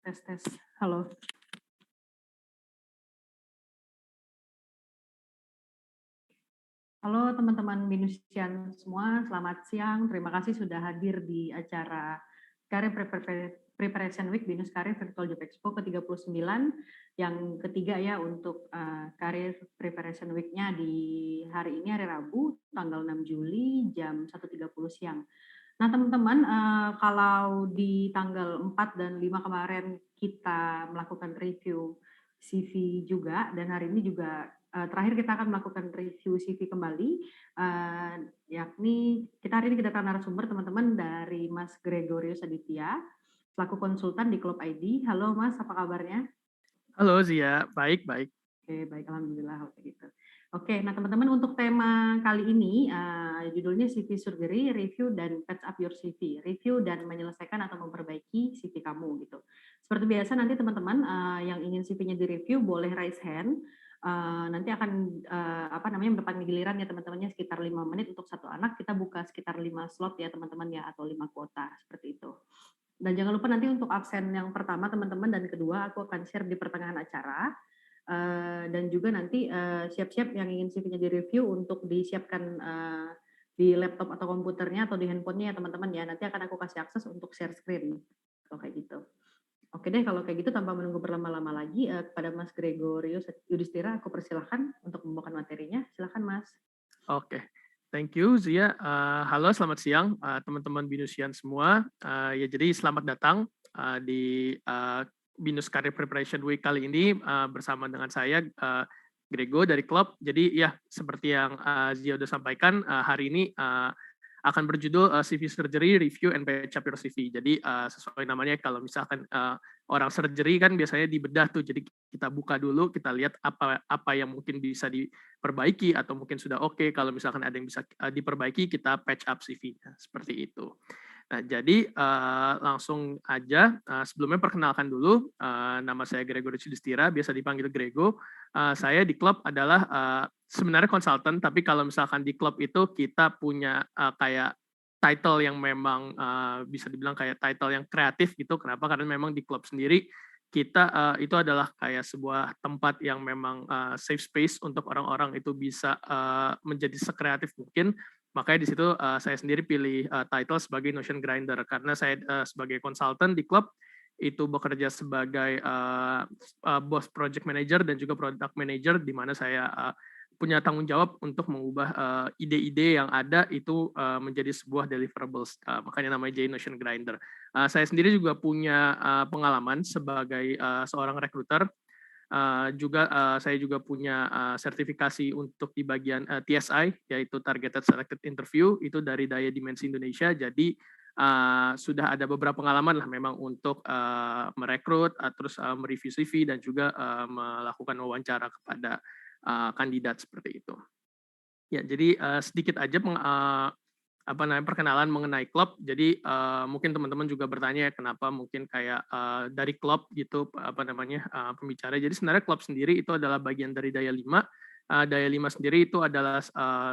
Tes tes. Halo. Halo teman-teman Binusian semua, selamat siang. Terima kasih sudah hadir di acara Career Preparation Week Binus Career Virtual Job Expo ke-39 yang ketiga ya untuk Career Preparation Week-nya di hari ini hari Rabu tanggal 6 Juli jam 1.30 siang. Nah teman-teman, kalau di tanggal 4 dan 5 kemarin kita melakukan review CV juga, dan hari ini juga terakhir kita akan melakukan review CV kembali, yakni kita hari ini kedatangan narasumber teman-teman dari Mas Gregorius Aditya, selaku konsultan di Klub ID. Halo Mas, apa kabarnya? Halo Zia, baik. Oke, baik, alhamdulillah. Oke, gitu. Oke, nah teman-teman untuk tema kali ini judulnya CV Surgery, Review dan Patch Up Your CV. Review dan menyelesaikan atau memperbaiki CV kamu gitu. Seperti biasa nanti teman-teman yang ingin CV-nya direview boleh raise hand. Nanti akan mendapat giliran ya teman-temannya sekitar 5 menit untuk satu anak. Kita buka sekitar 5 slot ya teman-teman ya, atau 5 kuota seperti itu. Dan jangan lupa nanti untuk absen yang pertama teman-teman dan kedua aku akan share di pertengahan acara. Dan juga nanti siap-siap yang ingin CV-nya direview untuk disiapkan di laptop atau komputernya atau di handphonenya ya teman-teman ya. Nanti akan aku kasih akses untuk share screen. Kayak gitu. Oke deh, kalau kayak gitu tanpa menunggu berlama-lama lagi, kepada Mas Gregorius Yudhistira aku persilahkan untuk membawakan materinya. Silahkan Mas. Oke, thank you Zia. Halo, selamat siang teman-teman Binusian semua. Ya jadi selamat datang di Binus Career Preparation Week kali ini bersama dengan saya Grego dari klub. Jadi ya seperti yang Zia udah sampaikan, hari ini akan berjudul CV Surgery Review and Patch Up Your CV. Jadi sesuai namanya, kalau misalkan orang surgery kan biasanya dibedah tuh, jadi kita buka dulu, kita lihat apa yang mungkin bisa diperbaiki atau mungkin sudah oke. Kalau misalkan ada yang bisa diperbaiki, kita patch up CV-nya seperti itu. Nah, jadi langsung aja, sebelumnya perkenalkan dulu, nama saya Gregorius Yudhistira, biasa dipanggil Grego. Saya di klub adalah sebenarnya konsultan, tapi kalau misalkan di klub itu kita punya kayak title yang memang bisa dibilang kayak title yang kreatif gitu. Kenapa? Karena memang di klub sendiri kita itu adalah kayak sebuah tempat yang memang safe space untuk orang-orang itu bisa menjadi sekreatif mungkin. Makanya di situ saya sendiri pilih title sebagai Notion Grinder, karena saya sebagai konsultan di klub itu bekerja sebagai bos project manager dan juga product manager, di mana saya punya tanggung jawab untuk mengubah ide-ide yang ada itu menjadi sebuah deliverables. Makanya namanya jadi Notion Grinder. Saya sendiri juga punya pengalaman sebagai seorang recruiter. Saya juga punya sertifikasi untuk di bagian TSI, yaitu Targeted Selected Interview, itu dari Daya Dimensi Indonesia. Jadi sudah ada beberapa pengalaman lah memang untuk merekrut, terus mereview CV dan juga melakukan wawancara kepada kandidat seperti itu. Ya, jadi sedikit aja perkenalan mengenai klub. Jadi mungkin teman-teman juga bertanya kenapa mungkin kayak dari klub gitu pembicara. Jadi sebenarnya klub sendiri itu adalah bagian dari Daya 5. Daya 5 sendiri itu adalah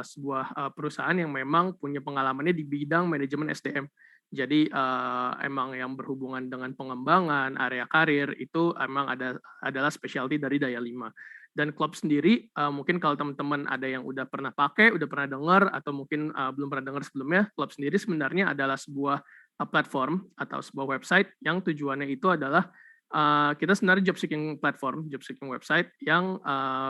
sebuah perusahaan yang memang punya pengalamannya di bidang manajemen SDM. Jadi emang yang berhubungan dengan pengembangan area karir itu emang adalah specialty dari Daya 5. Dan klub sendiri mungkin kalau teman-teman ada yang udah pernah pakai, udah pernah dengar, atau mungkin belum pernah dengar sebelumnya, klub sendiri sebenarnya adalah sebuah platform atau sebuah website yang tujuannya itu adalah kita sebenarnya job seeking platform, job seeking website yang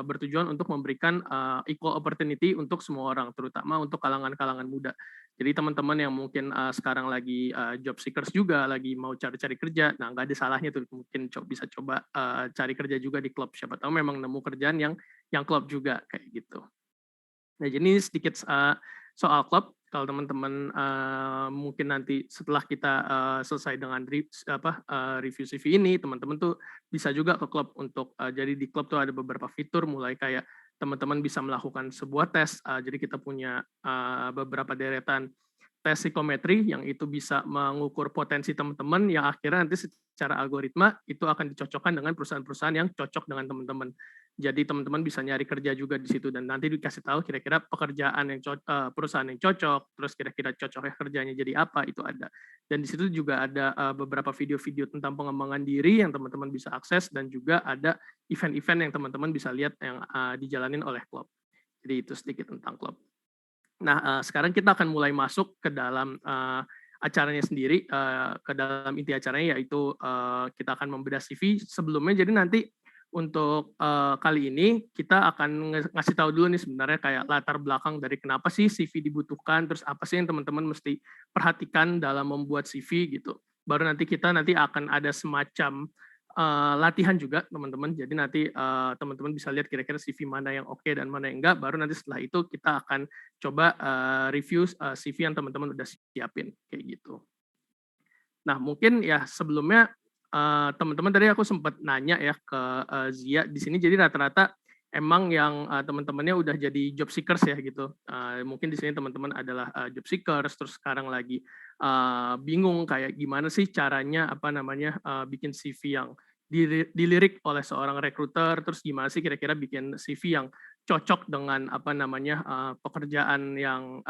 bertujuan untuk memberikan equal opportunity untuk semua orang, terutama untuk kalangan-kalangan muda. Jadi teman-teman yang mungkin sekarang lagi job seekers juga, lagi mau cari-cari kerja, nah nggak ada salahnya tuh mungkin bisa coba cari kerja juga di klub. Siapa tahu memang nemu kerjaan yang klub juga kayak gitu. Nah, jadi sedikit soal klub. Kalau teman-teman mungkin nanti setelah kita selesai dengan review CV ini, teman-teman tuh bisa juga ke klub untuk jadi di klub tuh ada beberapa fitur, mulai kayak teman-teman bisa melakukan sebuah tes. Jadi kita punya beberapa deretan tes psikometri yang itu bisa mengukur potensi teman-teman yang akhirnya nanti secara algoritma itu akan dicocokkan dengan perusahaan-perusahaan yang cocok dengan teman-teman. Jadi teman-teman bisa nyari kerja juga di situ dan nanti dikasih tahu kira-kira pekerjaan yang perusahaan yang cocok, terus kira-kira cocoknya kerjanya jadi apa, itu ada. Dan di situ juga ada beberapa video-video tentang pengembangan diri yang teman-teman bisa akses, dan juga ada event-event yang teman-teman bisa lihat yang dijalanin oleh klub. Jadi itu sedikit tentang klub. Nah, sekarang kita akan mulai masuk ke dalam acaranya sendiri, ke dalam inti acaranya, yaitu kita akan membedah CV sebelumnya. Jadi nanti untuk kali ini kita akan ngasih tahu dulu nih sebenarnya kayak latar belakang dari kenapa sih CV dibutuhkan, terus apa sih yang teman-teman mesti perhatikan dalam membuat CV gitu. Baru nanti kita akan ada semacam latihan juga teman-teman. Jadi nanti teman-teman bisa lihat kira-kira CV mana yang oke dan mana yang enggak. Baru nanti setelah itu kita akan coba review CV yang teman-teman udah siapin kayak gitu. Nah, mungkin ya sebelumnya teman-teman tadi aku sempat nanya ya ke Zia di sini. Jadi rata-rata emang yang teman-temannya udah jadi job seekers ya gitu. Mungkin di sini teman-teman adalah job seekers, terus sekarang lagi bingung kayak gimana sih caranya bikin CV yang dilirik oleh seorang rekruter, terus gimana sih kira-kira bikin CV yang cocok dengan pekerjaan yang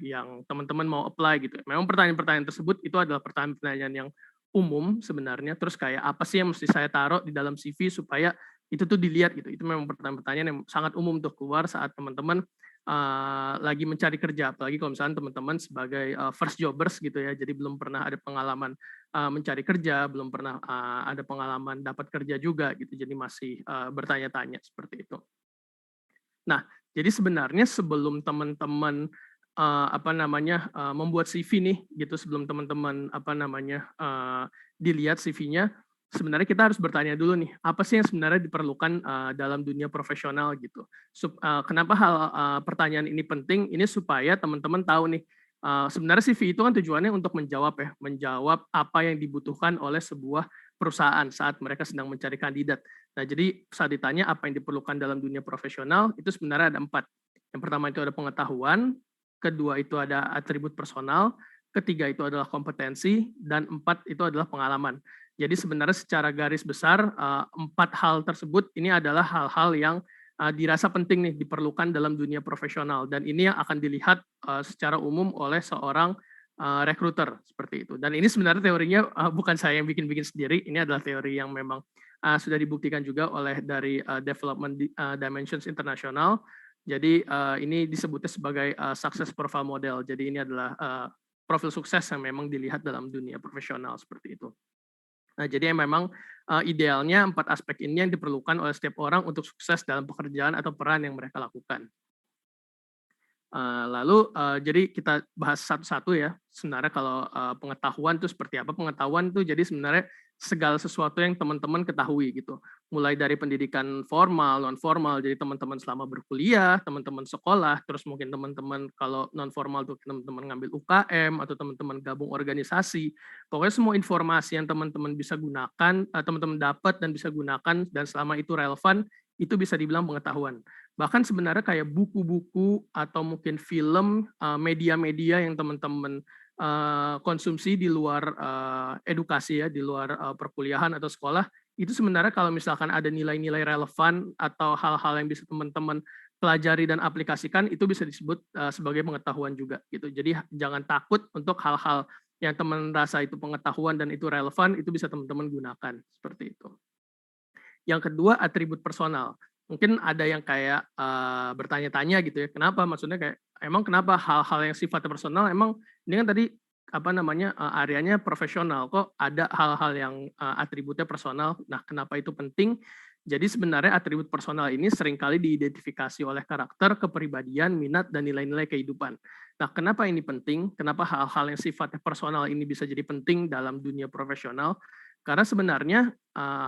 yang teman-teman mau apply gitu. Memang pertanyaan-pertanyaan tersebut itu adalah pertanyaan-pertanyaan yang umum sebenarnya, terus kayak apa sih yang mesti saya taruh di dalam CV supaya itu tuh dilihat gitu. Itu memang pertanyaan-pertanyaan yang sangat umum untuk keluar saat teman-teman lagi mencari kerja, apalagi kalau misalnya teman-teman sebagai first jobbers gitu ya, jadi belum pernah ada pengalaman mencari kerja, belum pernah ada pengalaman dapat kerja juga gitu, jadi masih bertanya-tanya seperti itu. Nah, jadi sebenarnya sebelum teman-teman membuat CV nih gitu, sebelum teman-teman dilihat CV-nya, sebenarnya kita harus bertanya dulu nih, apa sih yang sebenarnya diperlukan dalam dunia profesional gitu. Kenapa pertanyaan ini penting? Ini supaya teman-teman tahu nih, sebenarnya CV itu kan tujuannya untuk menjawab apa yang dibutuhkan oleh sebuah perusahaan saat mereka sedang mencari kandidat. Nah, jadi saat ditanya apa yang diperlukan dalam dunia profesional, itu sebenarnya ada 4. Yang pertama itu ada pengetahuan, kedua itu ada atribut personal, ketiga itu adalah kompetensi, dan 4 itu adalah pengalaman. Jadi sebenarnya secara garis besar 4 hal tersebut ini adalah hal-hal yang dirasa penting nih diperlukan dalam dunia profesional, dan ini yang akan dilihat secara umum oleh seorang recruiter seperti itu. Dan ini sebenarnya teorinya bukan saya yang bikin-bikin sendiri, ini adalah teori yang memang sudah dibuktikan juga oleh dari Development Dimensions International. Jadi ini disebutnya sebagai success profile model. Jadi ini adalah profil sukses yang memang dilihat dalam dunia profesional seperti itu. Nah, jadi memang idealnya 4 aspek ini yang diperlukan oleh setiap orang untuk sukses dalam pekerjaan atau peran yang mereka lakukan. Lalu jadi kita bahas satu-satu ya. Sebenarnya kalau pengetahuan itu seperti apa? Pengetahuan itu jadi sebenarnya segala sesuatu yang teman-teman ketahui gitu. Mulai dari pendidikan formal, non formal, jadi teman-teman selama berkuliah, teman-teman sekolah, terus mungkin teman-teman kalau non formal tuh teman-teman ngambil UKM atau teman-teman gabung organisasi. Pokoknya semua informasi yang teman-teman bisa gunakan, teman-teman dapat dan bisa gunakan, dan selama itu relevan, itu bisa dibilang pengetahuan. Bahkan sebenarnya kayak buku-buku atau mungkin film, media-media yang teman-teman konsumsi di luar edukasi ya, di luar perkuliahan atau sekolah, itu sebenarnya kalau misalkan ada nilai-nilai relevan atau hal-hal yang bisa teman-teman pelajari dan aplikasikan, itu bisa disebut sebagai pengetahuan juga gitu. Jadi jangan takut untuk hal-hal yang teman rasa itu pengetahuan dan itu relevan, itu bisa teman-teman gunakan seperti itu. Yang kedua, atribut personal. Mungkin ada yang kayak bertanya-tanya gitu ya, kenapa? Maksudnya kayak emang kenapa hal-hal yang sifatnya personal, emang ini kan tadi areanya profesional, kok ada hal-hal yang atributnya personal. Nah, kenapa itu penting? Jadi sebenarnya atribut personal ini seringkali diidentifikasi oleh karakter, kepribadian, minat, dan nilai-nilai kehidupan. Nah, kenapa ini penting? Kenapa hal-hal yang sifatnya personal ini bisa jadi penting dalam dunia profesional? Karena sebenarnya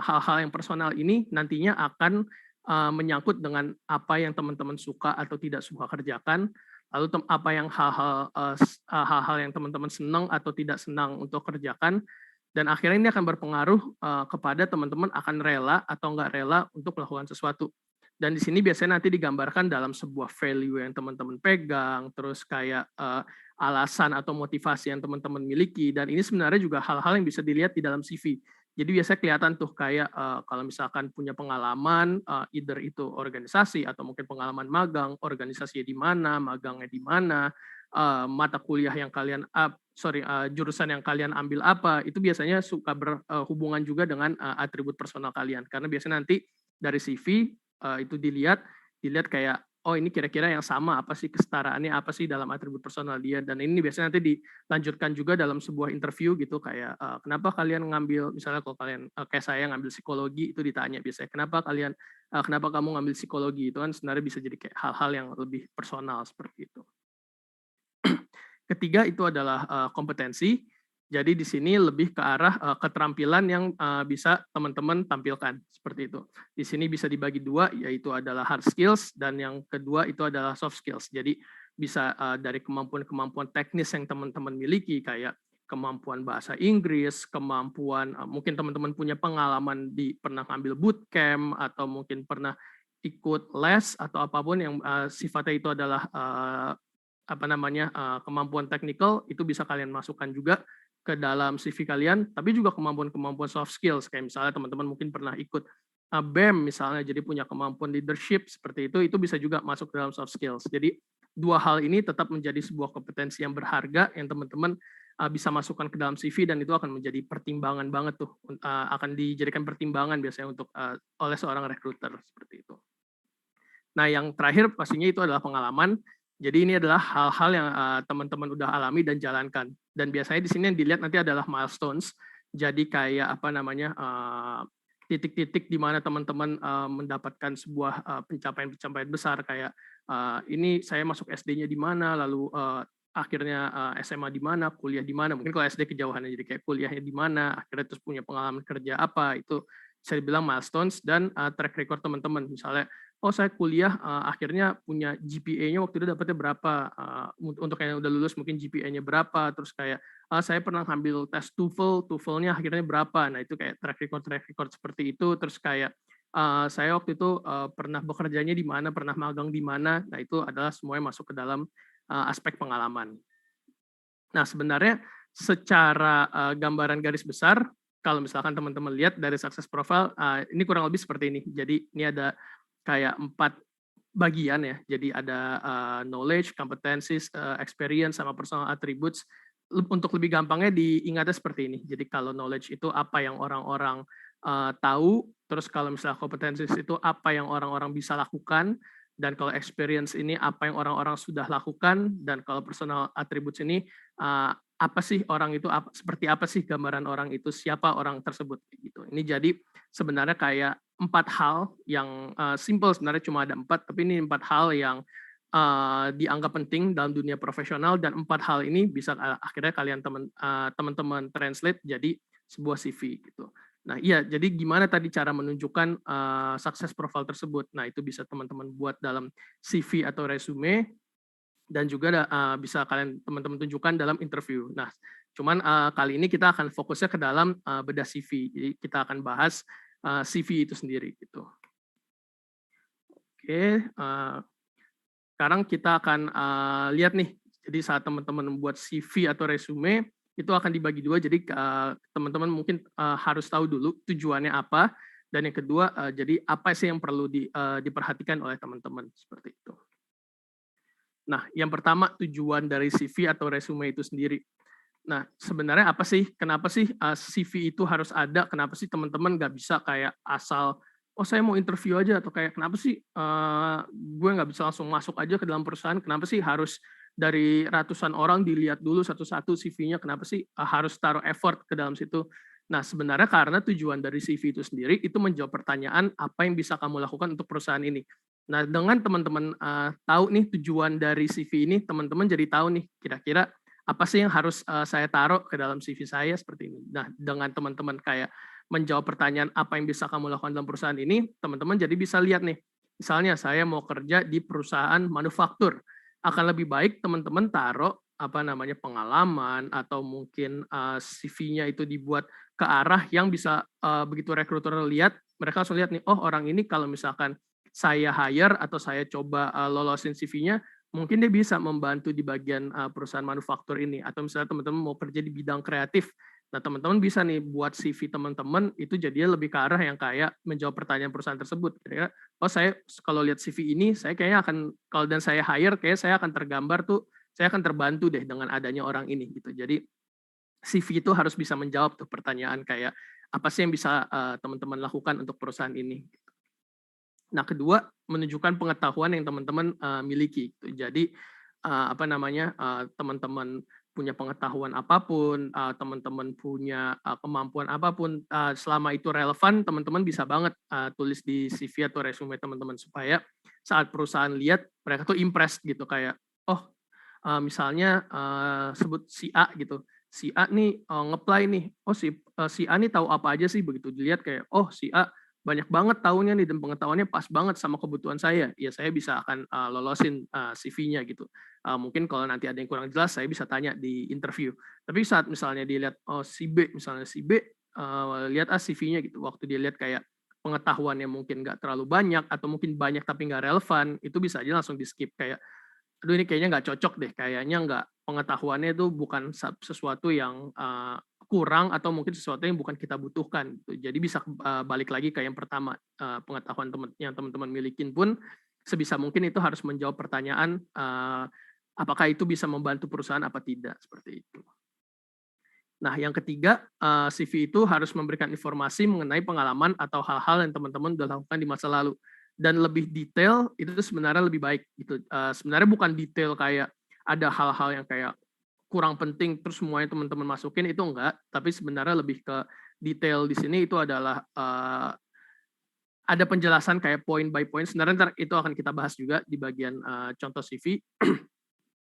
hal-hal yang personal ini nantinya akan menyangkut dengan apa yang teman-teman suka atau tidak suka kerjakan, lalu apa yang hal-hal yang teman-teman senang atau tidak senang untuk kerjakan, dan akhirnya ini akan berpengaruh kepada teman-teman akan rela atau nggak rela untuk melakukan sesuatu. Dan di sini biasanya nanti digambarkan dalam sebuah value yang teman-teman pegang, terus kayak alasan atau motivasi yang teman-teman miliki, dan ini sebenarnya juga hal-hal yang bisa dilihat di dalam CV. Jadi biasanya kelihatan tuh kayak kalau misalkan punya pengalaman, either itu organisasi atau mungkin pengalaman magang, organisasinya di mana, magangnya di mana, mata kuliah yang kalian jurusan yang kalian ambil apa, itu biasanya suka berhubungan juga dengan atribut personal kalian. Karena biasanya nanti dari CV itu dilihat kayak, oh ini kira-kira yang sama apa sih, kesetaraannya apa sih dalam atribut personal dia, dan ini biasanya nanti dilanjutkan juga dalam sebuah interview gitu, kayak kenapa kalian ngambil, misalnya kalau kalian kayak saya ngambil psikologi, itu ditanya biasanya kenapa kamu ngambil psikologi, itu kan sebenarnya bisa jadi kayak hal-hal yang lebih personal seperti itu. Ketiga itu adalah kompetensi. Jadi di sini lebih ke arah keterampilan yang bisa teman-teman tampilkan seperti itu. Di sini bisa dibagi dua, yaitu adalah hard skills dan yang kedua itu adalah soft skills. Jadi bisa dari kemampuan-kemampuan teknis yang teman-teman miliki, kayak kemampuan bahasa Inggris, kemampuan mungkin teman-teman punya pengalaman pernah ambil bootcamp atau mungkin pernah ikut les atau apapun yang sifatnya itu adalah kemampuan teknikal, itu bisa kalian masukkan juga ke dalam CV kalian, tapi juga kemampuan-kemampuan soft skills, kayak misalnya teman-teman mungkin pernah ikut BEM misalnya, jadi punya kemampuan leadership seperti itu bisa juga masuk dalam soft skills. Jadi dua hal ini tetap menjadi sebuah kompetensi yang berharga yang teman-teman bisa masukkan ke dalam CV, dan itu akan menjadi pertimbangan banget tuh, akan dijadikan pertimbangan biasanya untuk oleh seorang recruiter seperti itu. Nah, yang terakhir pastinya itu adalah pengalaman. Jadi ini adalah hal-hal yang teman-teman udah alami dan jalankan. Dan biasanya di sini yang dilihat nanti adalah milestones. Jadi kayak titik-titik di mana teman-teman mendapatkan sebuah pencapaian-pencapaian besar, kayak ini saya masuk SD-nya di mana, lalu akhirnya SMA di mana, kuliah di mana. Mungkin kalau SD kejauhannya, jadi kayak kuliahnya di mana, akhirnya terus punya pengalaman kerja apa, itu bisa dibilang milestones. Dan track record teman-teman, misalnya oh saya kuliah akhirnya punya GPA-nya waktu itu dapatnya berapa, untuk yang udah lulus mungkin GPA-nya berapa, terus kayak saya pernah ambil tes TOEFL-nya akhirnya berapa. Nah itu kayak track record seperti itu. Terus kayak saya waktu itu pernah bekerjanya di mana, pernah magang di mana. Nah itu adalah semuanya masuk ke dalam aspek pengalaman. Nah sebenarnya secara gambaran garis besar, kalau misalkan teman-teman lihat dari success profile, ini kurang lebih seperti ini. Jadi ini ada kayak 4 bagian ya. Jadi ada knowledge, competencies, experience, sama personal attributes. Untuk lebih gampangnya diingatnya seperti ini. Jadi kalau knowledge itu apa yang orang-orang tahu, terus kalau misalnya competencies itu apa yang orang-orang bisa lakukan, dan kalau experience ini apa yang orang-orang sudah lakukan, dan kalau personal attributes ini apa sih orang itu, seperti apa sih gambaran orang itu, siapa orang tersebut gitu. Ini jadi sebenarnya kayak 4 hal yang simple, sebenarnya cuma ada 4, tapi ini 4 hal yang dianggap penting dalam dunia profesional, dan 4 hal ini bisa akhirnya kalian teman-teman translate jadi sebuah CV gitu. Nah iya, jadi gimana tadi cara menunjukkan success profile tersebut. Nah itu bisa teman-teman buat dalam CV atau resume, dan juga bisa kalian teman-teman tunjukkan dalam interview. Nah, cuman kali ini kita akan fokusnya ke dalam bedah CV. Jadi kita akan bahas CV itu sendiri gitu. Oke, sekarang kita akan lihat nih. Jadi saat teman-teman membuat CV atau resume, itu akan dibagi dua. Jadi teman-teman mungkin harus tahu dulu tujuannya apa, dan yang kedua jadi apa sih yang perlu diperhatikan oleh teman-teman seperti itu. Nah, yang pertama tujuan dari CV atau resume itu sendiri. Nah, sebenarnya apa sih? Kenapa sih CV itu harus ada? Kenapa sih teman-teman nggak bisa kayak asal, oh saya mau interview aja, atau kayak kenapa sih gue nggak bisa langsung masuk aja ke dalam perusahaan? Kenapa sih harus dari ratusan orang dilihat dulu satu-satu CV-nya? Kenapa sih harus taruh effort ke dalam situ? Nah, sebenarnya karena tujuan dari CV itu sendiri itu menjawab pertanyaan apa yang bisa kamu lakukan untuk perusahaan ini. Nah, dengan teman-teman tahu nih tujuan dari CV ini, teman-teman jadi tahu nih kira-kira apa sih yang harus saya taruh ke dalam CV saya seperti ini. Nah, dengan teman-teman kayak menjawab pertanyaan apa yang bisa kamu lakukan dalam perusahaan ini, teman-teman jadi bisa lihat nih, misalnya saya mau kerja di perusahaan manufaktur, akan lebih baik teman-teman taruh pengalaman, atau mungkin CV-nya itu dibuat ke arah yang bisa begitu rekruter lihat, mereka langsung lihat nih, oh orang ini kalau misalkan saya hire atau saya coba lolosin CV-nya, mungkin dia bisa membantu di bagian perusahaan manufaktur ini. Atau misalnya teman-teman mau kerja di bidang kreatif, nah teman-teman bisa nih buat CV teman-teman itu jadinya lebih ke arah yang kayak menjawab pertanyaan perusahaan tersebut. Kira-kira, oh saya kalau lihat CV ini, saya kayaknya akan, kalau dan saya hire, kayak saya akan tergambar tuh saya akan terbantu deh dengan adanya orang ini gitu. Jadi CV itu harus bisa menjawab tuh pertanyaan kayak apa sih yang bisa teman-teman lakukan untuk perusahaan ini. Nah, kedua, menunjukkan pengetahuan yang teman-teman miliki. Gitu. Jadi teman-teman punya pengetahuan apapun, teman-teman punya kemampuan apapun, selama itu relevan, teman-teman bisa banget tulis di CV atau resume teman-teman supaya saat perusahaan lihat mereka tuh impressed gitu kayak, oh misalnya sebut si A gitu, si A nih nge-apply nih, oh si A nih tahu apa aja sih, begitu dilihat kayak, oh si A banyak banget tahunya nih dan pengetahuannya pas banget sama kebutuhan saya, ya saya bisa akan lolosin CV-nya gitu. Mungkin kalau nanti ada yang kurang jelas, saya bisa tanya di interview. Tapi saat misalnya dilihat, oh si B, misalnya si B, lihat CV-nya gitu, waktu dia lihat kayak pengetahuannya mungkin nggak terlalu banyak, atau mungkin banyak tapi nggak relevan, itu bisa aja langsung di-skip kayak, aduh ini kayaknya nggak cocok deh, kayaknya nggak, pengetahuannya itu bukan sesuatu yang kurang atau mungkin sesuatu yang bukan kita butuhkan. Gitu. Jadi bisa balik lagi ke yang pertama, pengetahuan yang teman-teman milikin pun sebisa mungkin itu harus menjawab pertanyaan apakah itu bisa membantu perusahaan apa tidak, seperti itu. Nah, yang ketiga, CV itu harus memberikan informasi mengenai pengalaman atau hal-hal yang teman-teman sudah lakukan di masa lalu. Dan lebih detail, itu sebenarnya lebih baik. Gitu. Sebenarnya bukan detail kayak ada hal-hal yang kayak kurang penting, terus semuanya teman-teman masukin, itu enggak. Tapi sebenarnya lebih ke detail di sini itu adalah ada penjelasan kayak point by point. Sebenarnya itu akan kita bahas juga di bagian contoh CV.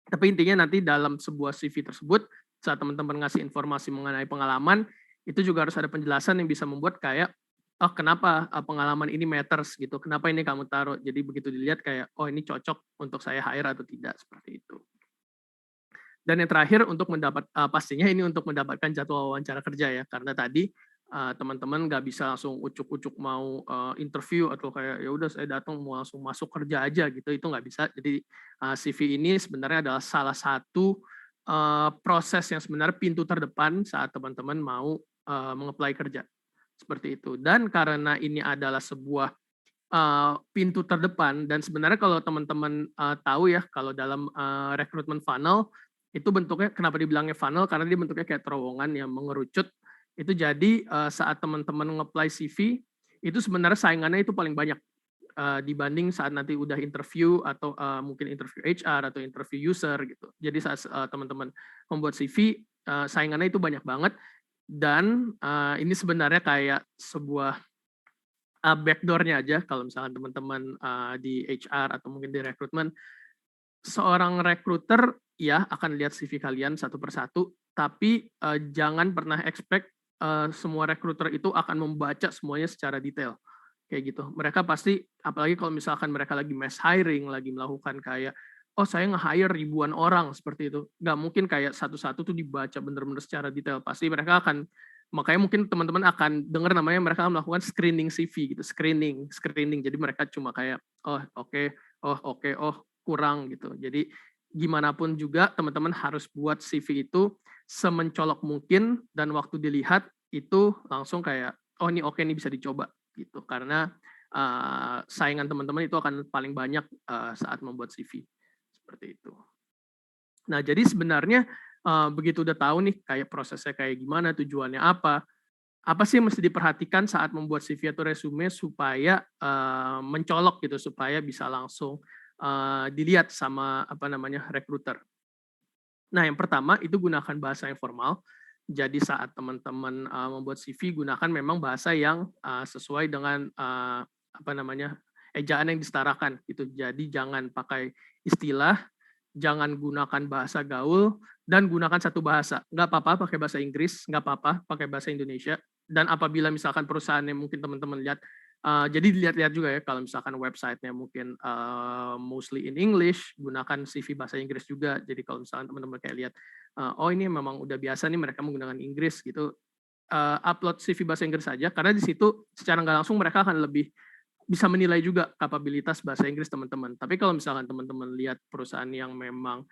Tapi intinya nanti dalam sebuah CV tersebut, saat teman-teman ngasih informasi mengenai pengalaman, itu juga harus ada penjelasan yang bisa membuat kayak, oh kenapa pengalaman ini matters gitu, kenapa ini kamu taruh. Jadi begitu dilihat kayak, oh ini cocok untuk saya hire atau tidak, seperti itu. Dan yang terakhir untuk pastinya ini untuk mendapatkan jadwal wawancara kerja ya, karena tadi teman-teman nggak bisa langsung ucuk-ucuk mau interview atau kayak ya udah saya datang mau langsung masuk kerja aja gitu, itu nggak bisa. Jadi CV ini sebenarnya adalah salah satu proses yang sebenarnya pintu terdepan saat teman-teman mau mengapply kerja, seperti itu. Dan karena ini adalah sebuah pintu terdepan, dan sebenarnya kalau teman-teman tahu ya, kalau dalam recruitment funnel itu bentuknya, kenapa dibilangnya funnel, karena dia bentuknya kayak terowongan yang mengerucut. Itu jadi saat teman-teman nge-apply CV, itu sebenarnya saingannya itu paling banyak dibanding saat nanti udah interview atau mungkin interview HR atau interview user gitu. Jadi saat teman-teman membuat CV, saingannya itu banyak banget, dan ini sebenarnya kayak sebuah backdoor-nya aja. Kalau misalkan teman-teman di HR atau mungkin di rekrutmen, seorang recruiter ya akan lihat CV kalian satu persatu, tapi jangan pernah expect semua recruiter itu akan membaca semuanya secara detail. Kayak gitu. Mereka pasti, apalagi kalau misalkan mereka lagi mass hiring, lagi melakukan kayak, oh saya nge-hire ribuan orang seperti itu. Nggak mungkin kayak satu-satu tuh dibaca bener-bener secara detail. Pasti mereka akan, makanya mungkin teman-teman akan dengar namanya mereka melakukan screening CV gitu, screening. Jadi mereka cuma kayak, oh oke, oh oke, oh kurang gitu. Jadi gimana pun juga teman-teman harus buat CV itu semencolok mungkin, dan waktu dilihat itu langsung kayak, oh ini oke, ini bisa dicoba gitu, karena saingan teman-teman itu akan paling banyak saat membuat CV, seperti itu. Nah, jadi sebenarnya begitu udah tahu nih kayak prosesnya kayak gimana, tujuannya apa sih yang mesti diperhatikan saat membuat CV atau resume supaya mencolok gitu, supaya bisa langsung dilihat sama recruiter. Nah, yang pertama itu gunakan bahasa yang formal. Jadi saat teman-teman membuat CV, gunakan memang bahasa yang sesuai dengan ejaan yang disetarakan gitu. Jadi jangan pakai istilah, jangan gunakan bahasa gaul, dan gunakan satu bahasa. Nggak apa-apa pakai bahasa Inggris, nggak apa-apa pakai bahasa Indonesia. Dan apabila misalkan perusahaan yang mungkin teman-teman lihat, jadi dilihat-lihat juga ya, kalau misalkan website-nya mungkin mostly in English, gunakan CV bahasa Inggris juga. Jadi kalau misalkan teman-teman kayak lihat, oh ini memang udah biasa nih mereka menggunakan Inggris gitu, upload CV bahasa Inggris saja, karena di situ secara nggak langsung mereka akan lebih bisa menilai juga kapabilitas bahasa Inggris teman-teman. Tapi kalau misalkan teman-teman lihat perusahaan yang memang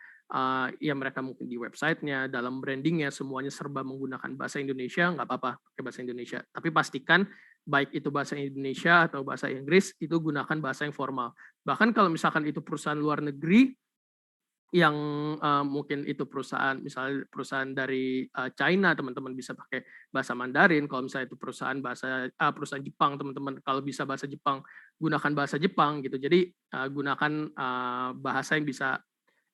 ya mereka mungkin di website-nya, dalam brandingnya semuanya serba menggunakan bahasa Indonesia, nggak apa-apa pakai bahasa Indonesia. Tapi pastikan baik itu bahasa Indonesia atau bahasa Inggris, itu gunakan bahasa yang formal. Bahkan kalau misalkan itu perusahaan luar negeri, yang mungkin itu perusahaan, misalnya perusahaan dari China, teman-teman bisa pakai bahasa Mandarin. Kalau misalnya itu perusahaan Jepang, teman-teman kalau bisa bahasa Jepang, gunakan bahasa Jepang gitu. Jadi gunakan bahasa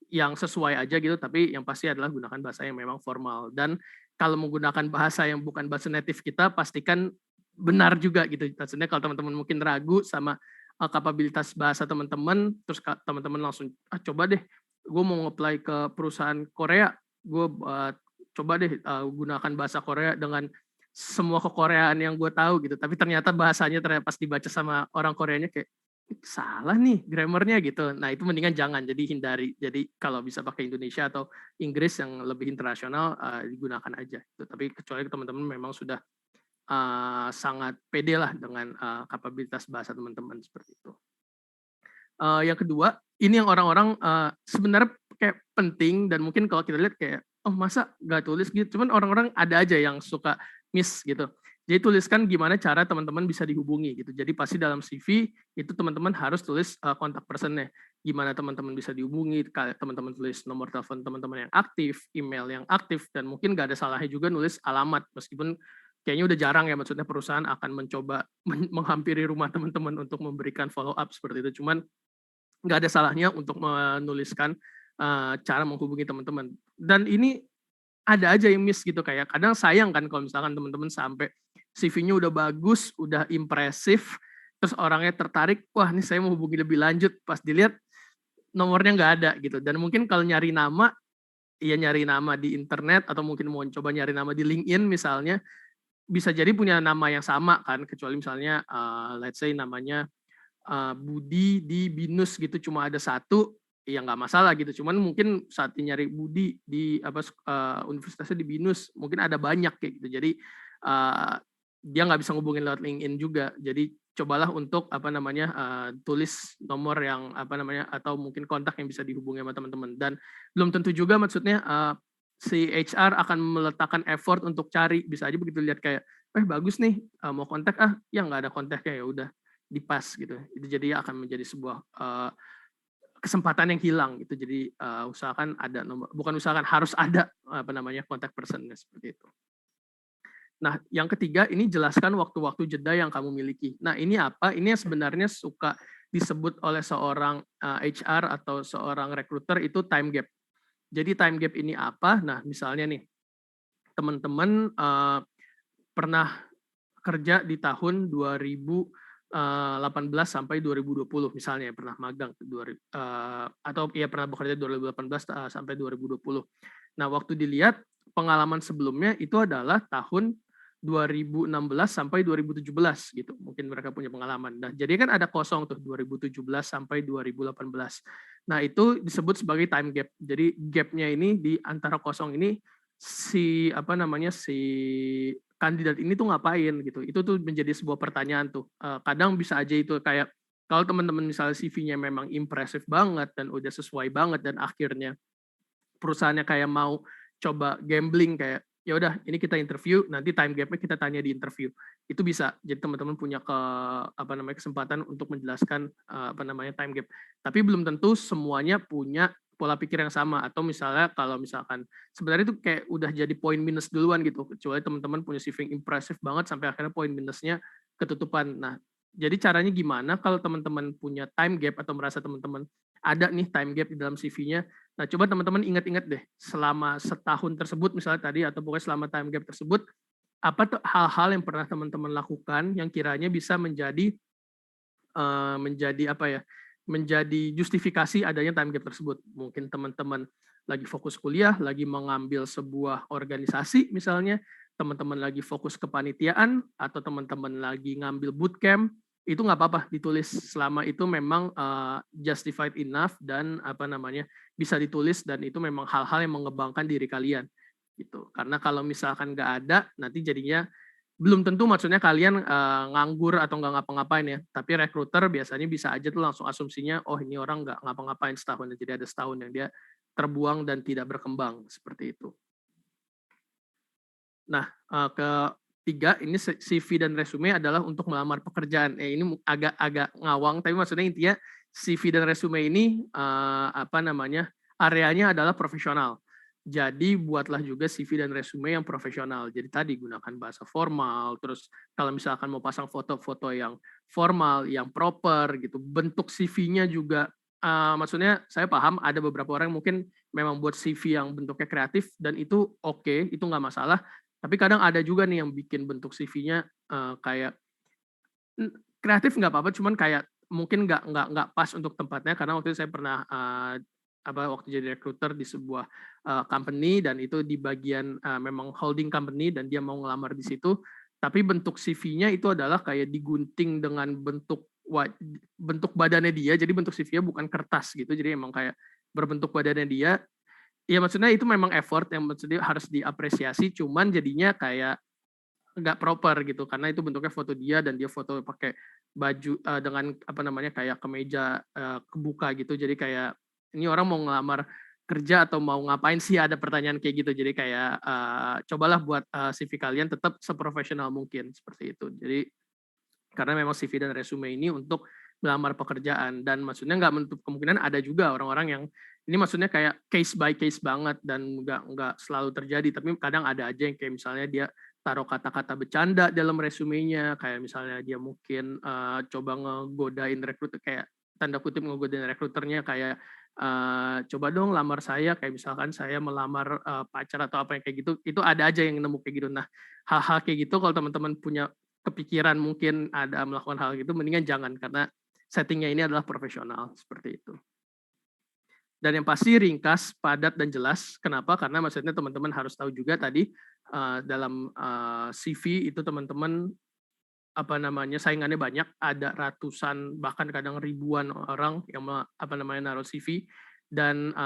yang sesuai aja gitu, tapi yang pasti adalah gunakan bahasa yang memang formal. Dan kalau menggunakan bahasa yang bukan bahasa native kita, pastikan benar juga gitu. Maksudnya kalau teman-teman mungkin ragu sama kapabilitas bahasa teman-teman, terus teman-teman langsung coba deh, gue mau nge-apply ke perusahaan Korea, gue coba deh gunakan bahasa Korea dengan semua kekoreaan yang gue tahu gitu. Tapi ternyata bahasanya pas dibaca sama orang Koreanya kayak salah nih grammarnya gitu. Nah itu mendingan jangan, jadi hindari. Jadi kalau bisa pakai Indonesia atau Inggris yang lebih internasional digunakan aja. Tapi kecuali teman-teman memang sudah sangat pede lah dengan kapabilitas bahasa teman-teman seperti itu. Yang kedua, ini yang orang-orang sebenarnya kayak penting dan mungkin kalau kita lihat kayak, oh masa nggak tulis gitu, cuman orang-orang ada aja yang suka miss gitu. Jadi tuliskan gimana cara teman-teman bisa dihubungi gitu. Jadi pasti dalam CV itu teman-teman harus tulis kontak personnya. Gimana teman-teman bisa dihubungi, teman-teman tulis nomor telepon teman-teman yang aktif, email yang aktif, dan mungkin nggak ada salahnya juga nulis alamat, meskipun kayaknya udah jarang ya, maksudnya perusahaan akan mencoba menghampiri rumah teman-teman untuk memberikan follow up seperti itu. Cuman nggak ada salahnya untuk menuliskan cara menghubungi teman-teman. Dan ini ada aja yang miss gitu, kayak kadang sayang kan kalau misalkan teman-teman sampai CV-nya udah bagus, udah impresif, terus orangnya tertarik, wah ini saya mau hubungi lebih lanjut, pas dilihat nomornya nggak ada gitu. Dan mungkin kalau nyari nama, ya nyari nama di internet atau mungkin mau coba nyari nama di LinkedIn misalnya, bisa jadi punya nama yang sama kan, kecuali misalnya let's say namanya Budi di BINUS gitu cuma ada satu, ya nggak masalah gitu. Cuman mungkin saat nyari Budi di universitasnya di BINUS mungkin ada banyak kayak gitu. Jadi dia nggak bisa ngubungin lewat LinkedIn juga. Jadi cobalah untuk tulis nomor yang atau mungkin kontak yang bisa dihubungi sama teman-teman. Dan belum tentu juga maksudnya si HR akan meletakkan effort untuk cari. Bisa aja begitu lihat kayak bagus nih mau kontak ya nggak ada kontaknya, ya udah dipas gitu. Itu jadi akan menjadi sebuah kesempatan yang hilang gitu. Jadi usahakan ada nomor, bukan usahakan, harus ada kontak personnya seperti itu. Nah, yang ketiga ini jelaskan waktu-waktu jeda yang kamu miliki. Nah, ini apa? Ini yang sebenarnya suka disebut oleh seorang HR atau seorang recruiter itu time gap. Jadi time gap ini apa? Nah, misalnya nih, teman-teman pernah kerja di tahun 2018 sampai 2020 misalnya, pernah magang atau ya pernah bekerja 2018 sampai 2020. Nah, waktu dilihat pengalaman sebelumnya itu adalah tahun 2016 sampai 2017 gitu. Mungkin mereka punya pengalaman. Nah, jadi kan ada kosong tuh 2017 sampai 2018. Nah, itu disebut sebagai time gap. Jadi gapnya ini di antara kosong ini si kandidat ini tuh ngapain gitu. Itu tuh menjadi sebuah pertanyaan tuh. Kadang bisa aja itu kayak kalau teman-teman misalnya CV-nya memang impresif banget dan udah sesuai banget dan akhirnya perusahaannya kayak mau coba gambling kayak ya udah ini kita interview, nanti time gap-nya kita tanya di interview. Itu bisa. Jadi teman-teman punya kesempatan untuk menjelaskan time gap. Tapi belum tentu semuanya punya pola pikir yang sama, atau misalnya kalau misalkan sebenarnya itu kayak udah jadi poin minus duluan gitu, kecuali teman-teman punya CV impresif banget sampai akhirnya poin minusnya ketutupan. Nah, jadi caranya gimana kalau teman-teman punya time gap atau merasa teman-teman ada nih time gap di dalam CV-nya. Nah, coba teman-teman ingat-ingat deh, selama setahun tersebut misalnya tadi, atau pokoknya selama time gap tersebut, apa tuh hal-hal yang pernah teman-teman lakukan yang kiranya bisa menjadi menjadi justifikasi adanya time gap tersebut. Mungkin teman-teman lagi fokus kuliah, lagi mengambil sebuah organisasi misalnya, teman-teman lagi fokus kepanitiaan, atau teman-teman lagi ngambil bootcamp, itu nggak apa-apa ditulis selama itu memang justified enough dan bisa ditulis, dan itu memang hal-hal yang mengembangkan diri kalian gitu. Karena kalau misalkan nggak ada, nanti jadinya belum tentu maksudnya kalian nganggur atau nggak ngapa-ngapain ya, tapi recruiter biasanya bisa aja tuh langsung asumsinya, oh ini orang nggak ngapa-ngapain setahun, jadi ada setahun yang dia terbuang dan tidak berkembang seperti itu. Nah, ketiga ini CV dan resume adalah untuk melamar pekerjaan. Ini agak ngawang, tapi maksudnya intinya CV dan resume ini areanya adalah profesional. Jadi buatlah juga CV dan resume yang profesional. Jadi tadi gunakan bahasa formal, terus kalau misalkan mau pasang foto-foto yang formal, yang proper gitu. Bentuk CV-nya juga, maksudnya saya paham ada beberapa orang mungkin memang buat CV yang bentuknya kreatif dan itu oke, itu nggak masalah. Tapi kadang ada juga nih yang bikin bentuk CV-nya kayak kreatif nggak apa-apa, cuman kayak mungkin nggak pas untuk tempatnya karena waktu itu saya pernah waktu jadi recruiter di sebuah company dan itu di bagian memang holding company dan dia mau ngelamar di situ, tapi bentuk CV-nya itu adalah kayak digunting dengan bentuk badannya dia, jadi bentuk CV-nya bukan kertas gitu, jadi emang kayak berbentuk badannya dia. Ya maksudnya itu memang effort yang maksudnya harus diapresiasi, cuman jadinya kayak nggak proper gitu karena itu bentuknya foto dia dan dia foto pakai baju dengan apa namanya kayak kemeja kebuka gitu, jadi kayak ini orang mau ngelamar kerja atau mau ngapain sih, ada pertanyaan kayak gitu, jadi kayak cobalah buat CV kalian tetap seprofesional mungkin seperti itu. Jadi karena memang CV dan resume ini untuk melamar pekerjaan dan maksudnya nggak menutup kemungkinan ada juga orang-orang yang ini maksudnya kayak case by case banget dan nggak selalu terjadi, tapi kadang ada aja yang kayak misalnya dia taruh kata-kata bercanda dalam resumenya, kayak misalnya dia mungkin coba ngegodain rekruter, kayak tanda kutip ngegodain rekruternya kayak coba dong lamar saya, kayak misalkan saya melamar pacar atau apa yang kayak gitu, itu ada aja yang nemu kayak gitu. Nah, hal-hal kayak gitu kalau teman-teman punya kepikiran mungkin ada melakukan hal gitu, mendingan jangan karena settingnya ini adalah profesional seperti itu. Dan yang pasti ringkas, padat, dan jelas. Kenapa? Karena maksudnya teman-teman harus tahu juga tadi dalam CV itu teman-teman apa namanya saingannya banyak, ada ratusan bahkan kadang ribuan orang yang apa namanya naruh CV dan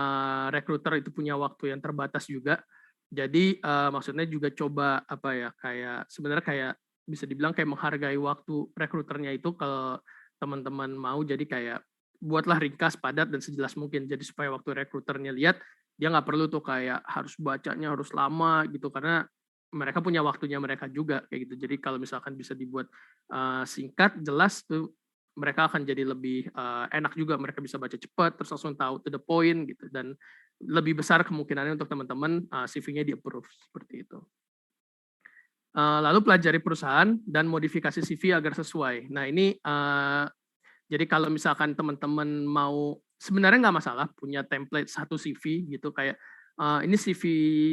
recruiter itu punya waktu yang terbatas juga. Jadi maksudnya juga coba apa ya kayak sebenarnya kayak bisa dibilang kayak menghargai waktu rekruternya itu kalau teman-teman mau, jadi kayak buatlah ringkas, padat, dan sejelas mungkin. Jadi supaya waktu rekruternya lihat, dia nggak perlu tuh kayak harus bacanya harus lama gitu, karena mereka punya waktunya mereka juga kayak gitu. Jadi kalau misalkan bisa dibuat singkat, jelas tuh mereka akan jadi lebih enak juga. Mereka bisa baca cepat, terus langsung tahu to the point gitu. Dan lebih besar kemungkinannya untuk teman-teman CV-nya di-approve seperti itu. Lalu pelajari perusahaan dan modifikasi CV agar sesuai. Nah ini jadi kalau misalkan teman-teman mau, sebenarnya nggak masalah punya template satu CV gitu, kayak ini CV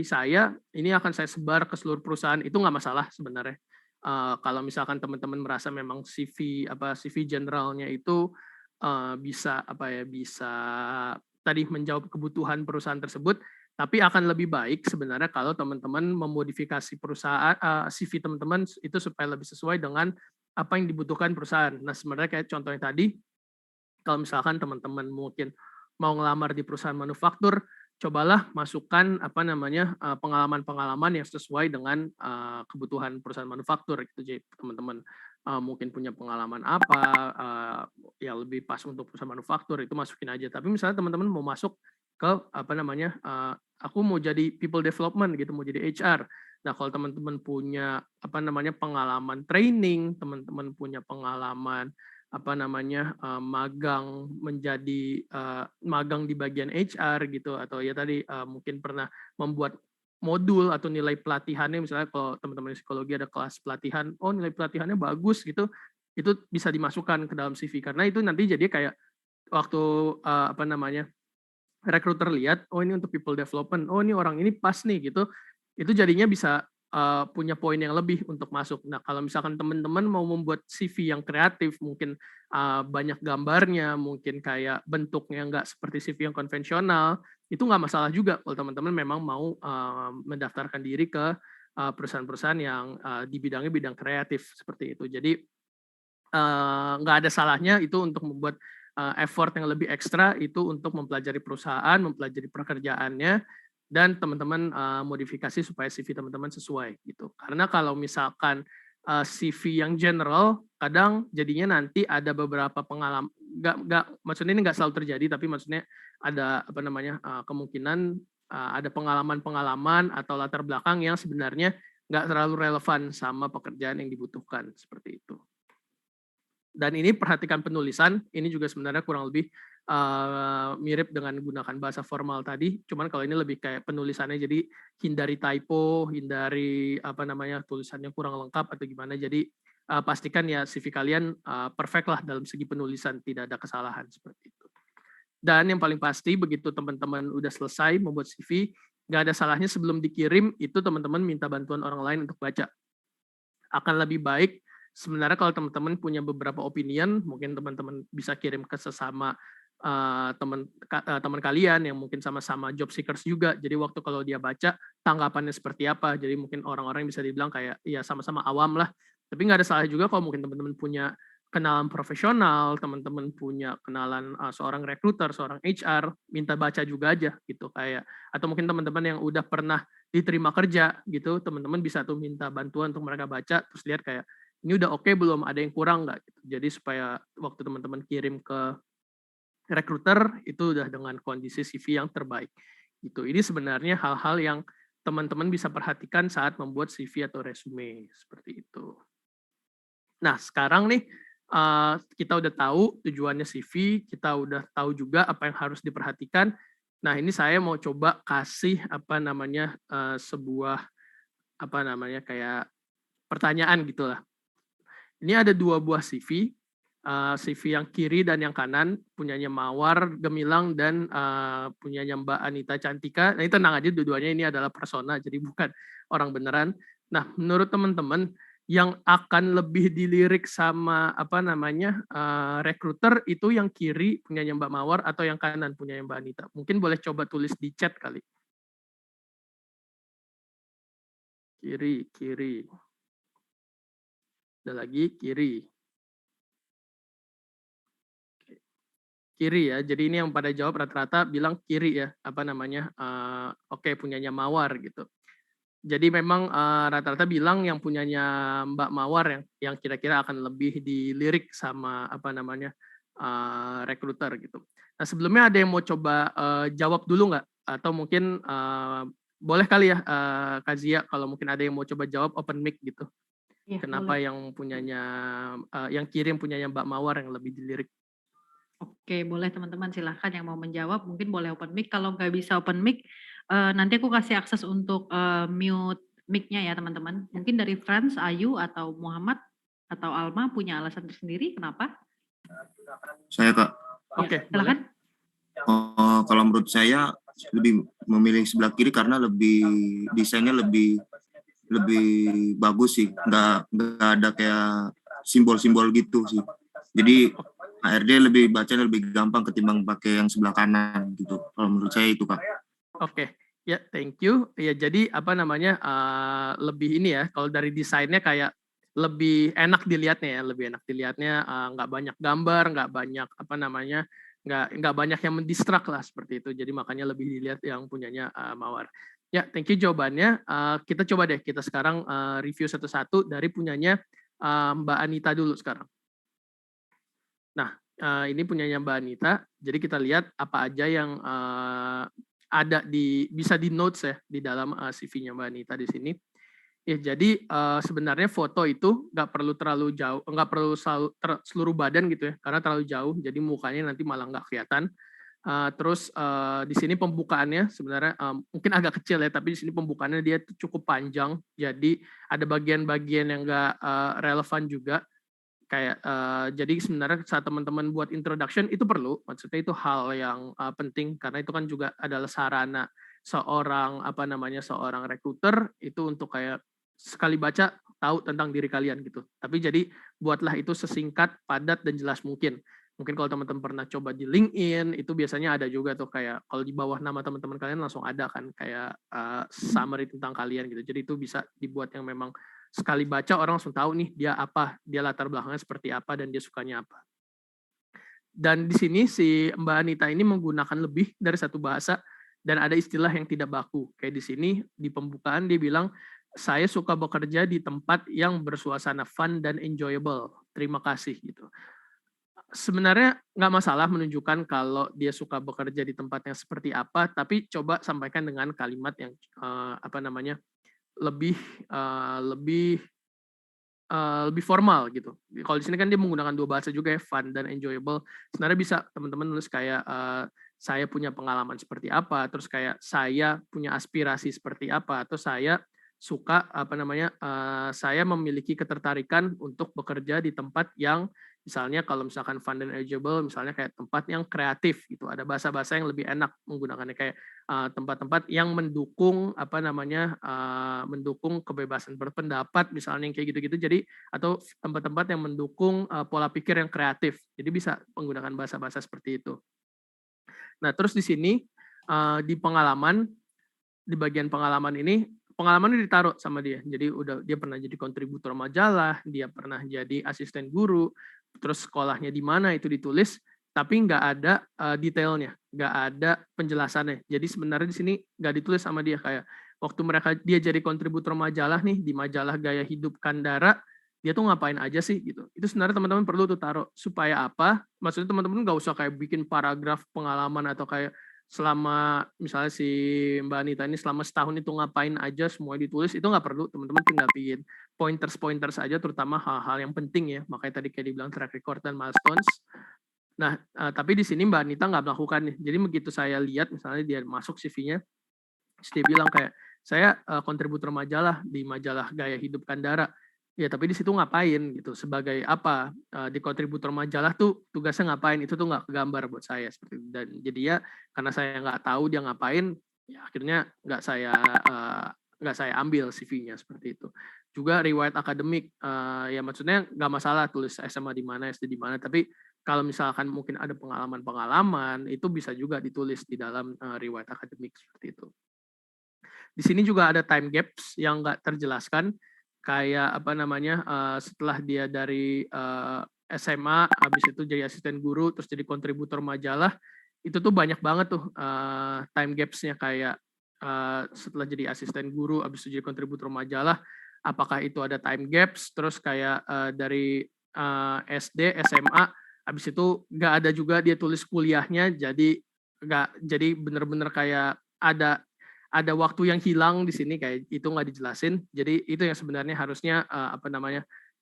saya, ini akan saya sebar ke seluruh perusahaan, itu nggak masalah sebenarnya. Kalau misalkan teman-teman merasa memang CV generalnya itu bisa bisa tadi menjawab kebutuhan perusahaan tersebut, tapi akan lebih baik sebenarnya kalau teman-teman memodifikasi perusahaan CV teman-teman itu supaya lebih sesuai dengan apa yang dibutuhkan perusahaan. Nah, sebenarnya kayak contohnya tadi, kalau misalkan teman-teman mungkin mau ngelamar di perusahaan manufaktur, cobalah masukkan apa namanya pengalaman-pengalaman yang sesuai dengan kebutuhan perusahaan manufaktur gitu. Jadi teman-teman mungkin punya pengalaman apa yang lebih pas untuk perusahaan manufaktur, itu masukin aja. Tapi misalnya teman-teman mau masuk ke apa namanya aku mau jadi people development gitu, mau jadi HR. Nah, kalau teman-teman punya apa namanya pengalaman training, teman-teman punya pengalaman apa namanya magang magang di bagian HR gitu, atau ya tadi mungkin pernah membuat modul atau nilai pelatihannya, misalnya kalau teman-teman psikologi ada kelas pelatihan, oh nilai pelatihannya bagus gitu, itu bisa dimasukkan ke dalam CV karena itu nanti jadi kayak waktu apa namanya recruiter lihat, oh ini untuk people development, oh ini orang ini pas nih gitu, itu jadinya bisa punya poin yang lebih untuk masuk. Nah kalau misalkan teman-teman mau membuat CV yang kreatif, mungkin banyak gambarnya, mungkin kayak bentuknya nggak seperti CV yang konvensional, itu nggak masalah juga kalau teman-teman memang mau mendaftarkan diri ke perusahaan-perusahaan yang di bidangnya bidang kreatif seperti itu. Jadi nggak ada salahnya itu untuk membuat effort yang lebih ekstra itu untuk mempelajari perusahaan, mempelajari pekerjaannya, dan teman-teman modifikasi supaya CV teman-teman sesuai gitu. Karena kalau misalkan CV yang general, kadang jadinya nanti ada beberapa pengalaman, nggak maksudnya ini nggak selalu terjadi, tapi maksudnya ada apa namanya kemungkinan ada pengalaman-pengalaman atau latar belakang yang sebenarnya nggak terlalu relevan sama pekerjaan yang dibutuhkan seperti itu. Dan ini perhatikan penulisan, ini juga sebenarnya kurang lebih mirip dengan gunakan bahasa formal tadi, cuman kalau ini lebih kayak penulisannya, jadi hindari typo, hindari apa namanya tulisannya kurang lengkap atau gimana. Jadi pastikan ya CV kalian perfect lah dalam segi penulisan, tidak ada kesalahan seperti itu. Dan yang paling pasti begitu teman-teman udah selesai membuat CV, nggak ada salahnya sebelum dikirim itu teman-teman minta bantuan orang lain untuk baca. Akan lebih baik sebenarnya kalau teman-teman punya beberapa opinion, mungkin teman-teman bisa kirim ke sesama teman kalian yang mungkin sama-sama job seekers juga. Jadi waktu kalau dia baca tanggapannya seperti apa. Jadi mungkin orang-orang bisa dibilang kayak ya sama-sama awam lah. Tapi nggak ada salah juga kalau mungkin teman-teman punya kenalan profesional, teman-teman punya kenalan seorang recruiter, seorang HR, minta baca juga aja gitu kayak, atau mungkin teman-teman yang udah pernah diterima kerja gitu, teman-teman bisa tuh minta bantuan untuk mereka baca, terus lihat kayak ini udah oke belum, ada yang kurang nggak gitu. Jadi supaya waktu teman-teman kirim ke recruiter itu udah dengan kondisi CV yang terbaik. Gitu. Ini sebenarnya hal-hal yang teman-teman bisa perhatikan saat membuat CV atau resume seperti itu. Nah, sekarang nih kita udah tahu tujuannya CV, kita udah tahu juga apa yang harus diperhatikan. Nah, ini saya mau coba kasih apa namanya sebuah apa namanya kayak pertanyaan gitulah. Ini ada 2 buah CV, CV yang kiri dan yang kanan, punyanya Mawar Gemilang dan punyanya Mbak Anita Cantika. Nah, ini tenang aja dua-duanya ini adalah persona, jadi bukan orang beneran. Nah, menurut teman-teman yang akan lebih dilirik sama apa namanya recruiter itu yang kiri punyanya Mbak Mawar atau yang kanan punyanya Mbak Anita? Mungkin boleh coba tulis di chat kali. Kiri, kiri. Ada lagi kiri. Kiri ya, jadi ini yang pada jawab rata-rata bilang kiri ya, apa namanya, oke punyanya Mawar gitu. Jadi memang rata-rata bilang yang punyanya Mbak Mawar yang kira-kira akan lebih dilirik sama apa namanya recruiter gitu. Nah sebelumnya ada yang mau coba jawab dulu nggak? Atau mungkin boleh kali ya Kak Zia kalau mungkin ada yang mau coba jawab open mic gitu. Iya, Kenapa boleh. yang punyanya yang kirim punyanya Mbak Mawar yang lebih dilirik? Oke, boleh teman-teman silahkan yang mau menjawab mungkin boleh open mic. Kalau nggak bisa open mic, nanti aku kasih akses untuk mute mic-nya ya teman-teman. Mungkin dari Friends, Ayu atau Muhammad atau Alma punya alasan tersendiri kenapa? Saya Kak, Oke, boleh. Silakan. kalau menurut saya lebih memilih sebelah kiri karena lebih desainnya lebih bagus sih, nggak ada kayak simbol-simbol gitu sih. Jadi HRD lebih bacanya lebih gampang ketimbang pakai yang sebelah kanan gitu. Kalau menurut saya itu Kak. Oke, ya thank you. Ya jadi apa namanya lebih ini ya. Kalau dari desainnya kayak lebih enak dilihatnya ya, lebih enak dilihatnya. Nggak banyak gambar, nggak banyak apa namanya, nggak banyak yang mendistrak lah seperti itu. Jadi makanya lebih dilihat yang punyanya Mawar. Ya, thank you jawabannya. Kita coba deh kita sekarang review satu-satu dari punyanya Mbak Anita dulu sekarang. Nah, ini punyanya Mbak Anita. Jadi kita lihat apa aja yang ada bisa di notes ya di dalam CV-nya Mbak Anita di sini. Ya, jadi sebenarnya foto itu nggak perlu terlalu jauh, nggak perlu seluruh badan gitu ya, karena terlalu jauh, jadi mukanya nanti malah nggak kelihatan. Terus di sini pembukaannya sebenarnya mungkin agak kecil ya, tapi di sini pembukaannya dia cukup panjang, jadi ada bagian-bagian yang nggak relevan juga. Kayak jadi sebenarnya saat teman-teman buat introduction itu perlu, maksudnya itu hal yang penting karena itu kan juga adalah sarana seorang apa namanya seorang recruiter itu untuk kayak sekali baca tahu tentang diri kalian gitu. Tapi jadi buatlah itu sesingkat, padat dan jelas mungkin. Mungkin kalau teman-teman pernah coba di LinkedIn itu biasanya ada juga tuh kayak kalau di bawah nama teman-teman kalian langsung ada kan kayak summary tentang kalian gitu. Jadi itu bisa dibuat yang memang sekali baca orang langsung tahu nih dia apa, dia latar belakangnya seperti apa dan dia sukanya apa. Dan di sini si Mbak Anita ini menggunakan lebih dari satu bahasa dan ada istilah yang tidak baku. Kayak di sini di pembukaan dia bilang saya suka bekerja di tempat yang bersuasana fun dan enjoyable. Terima kasih gitu. Sebenarnya nggak masalah menunjukkan kalau dia suka bekerja di tempat yang seperti apa, tapi coba sampaikan dengan kalimat yang apa namanya lebih lebih formal gitu. Kalau di sini kan dia menggunakan 2 bahasa juga ya, fun dan enjoyable. Sebenarnya bisa teman-teman nulis kayak, saya punya pengalaman seperti apa, terus kayak saya punya aspirasi seperti apa, atau saya suka saya memiliki ketertarikan untuk bekerja di tempat yang misalnya kalau misalkan fun dan enjoyable, misalnya kayak tempat yang kreatif gitu. Ada bahasa-bahasa yang lebih enak menggunakannya kayak tempat-tempat yang mendukung mendukung kebebasan berpendapat misalnya yang kayak gitu-gitu. Jadi atau tempat-tempat yang mendukung pola pikir yang kreatif. Jadi bisa menggunakan bahasa-bahasa seperti itu. Nah, terus di sini di bagian pengalaman ini pengalamannya ditaruh sama dia. Jadi dia pernah jadi kontributor majalah, dia pernah jadi asisten guru, terus sekolahnya di mana itu ditulis, tapi nggak ada detailnya, nggak ada penjelasannya. Jadi sebenarnya di sini nggak ditulis sama dia kayak waktu dia jadi kontributor majalah nih di majalah Gaya Hidup Kandara, dia tuh ngapain aja sih gitu. Itu sebenarnya teman-teman perlu tuh taruh supaya apa? Maksudnya teman-teman nggak usah kayak bikin paragraf pengalaman atau kayak selama misalnya si Mbak Anita ini selama setahun itu ngapain aja semua ditulis, itu nggak perlu, teman-teman tinggal bikin pointers aja, terutama hal-hal yang penting ya, makanya tadi kayak dibilang track record dan milestones. Nah, tapi di sini Mbak Anita nggak melakukan nih, jadi begitu saya lihat misalnya dia masuk CV-nya, dia bilang kayak, saya kontributor majalah di majalah Gaya Hidup Kandara. Ya, tapi di situ ngapain gitu, sebagai apa, di kontributor majalah tuh tugasnya ngapain, itu tuh nggak kegambar buat saya seperti itu. Dan jadi ya karena saya nggak tahu dia ngapain, ya akhirnya nggak saya ambil CV-nya seperti itu. Juga riwayat akademik, ya maksudnya nggak masalah tulis SMA di mana, SD di mana, tapi kalau misalkan mungkin ada pengalaman-pengalaman, itu bisa juga ditulis di dalam riwayat akademik seperti itu. Di sini juga ada time gaps yang nggak terjelaskan, kayak setelah dia dari SMA, habis itu jadi asisten guru, terus jadi kontributor majalah, itu tuh banyak banget tuh time gaps-nya kayak setelah jadi asisten guru, habis itu jadi kontributor majalah, apakah itu ada time gaps, terus kayak dari SD, SMA, habis itu nggak ada juga dia tulis kuliahnya, jadi bener-bener kayak ada waktu yang hilang di sini kayak itu nggak dijelasin. Jadi itu yang sebenarnya harusnya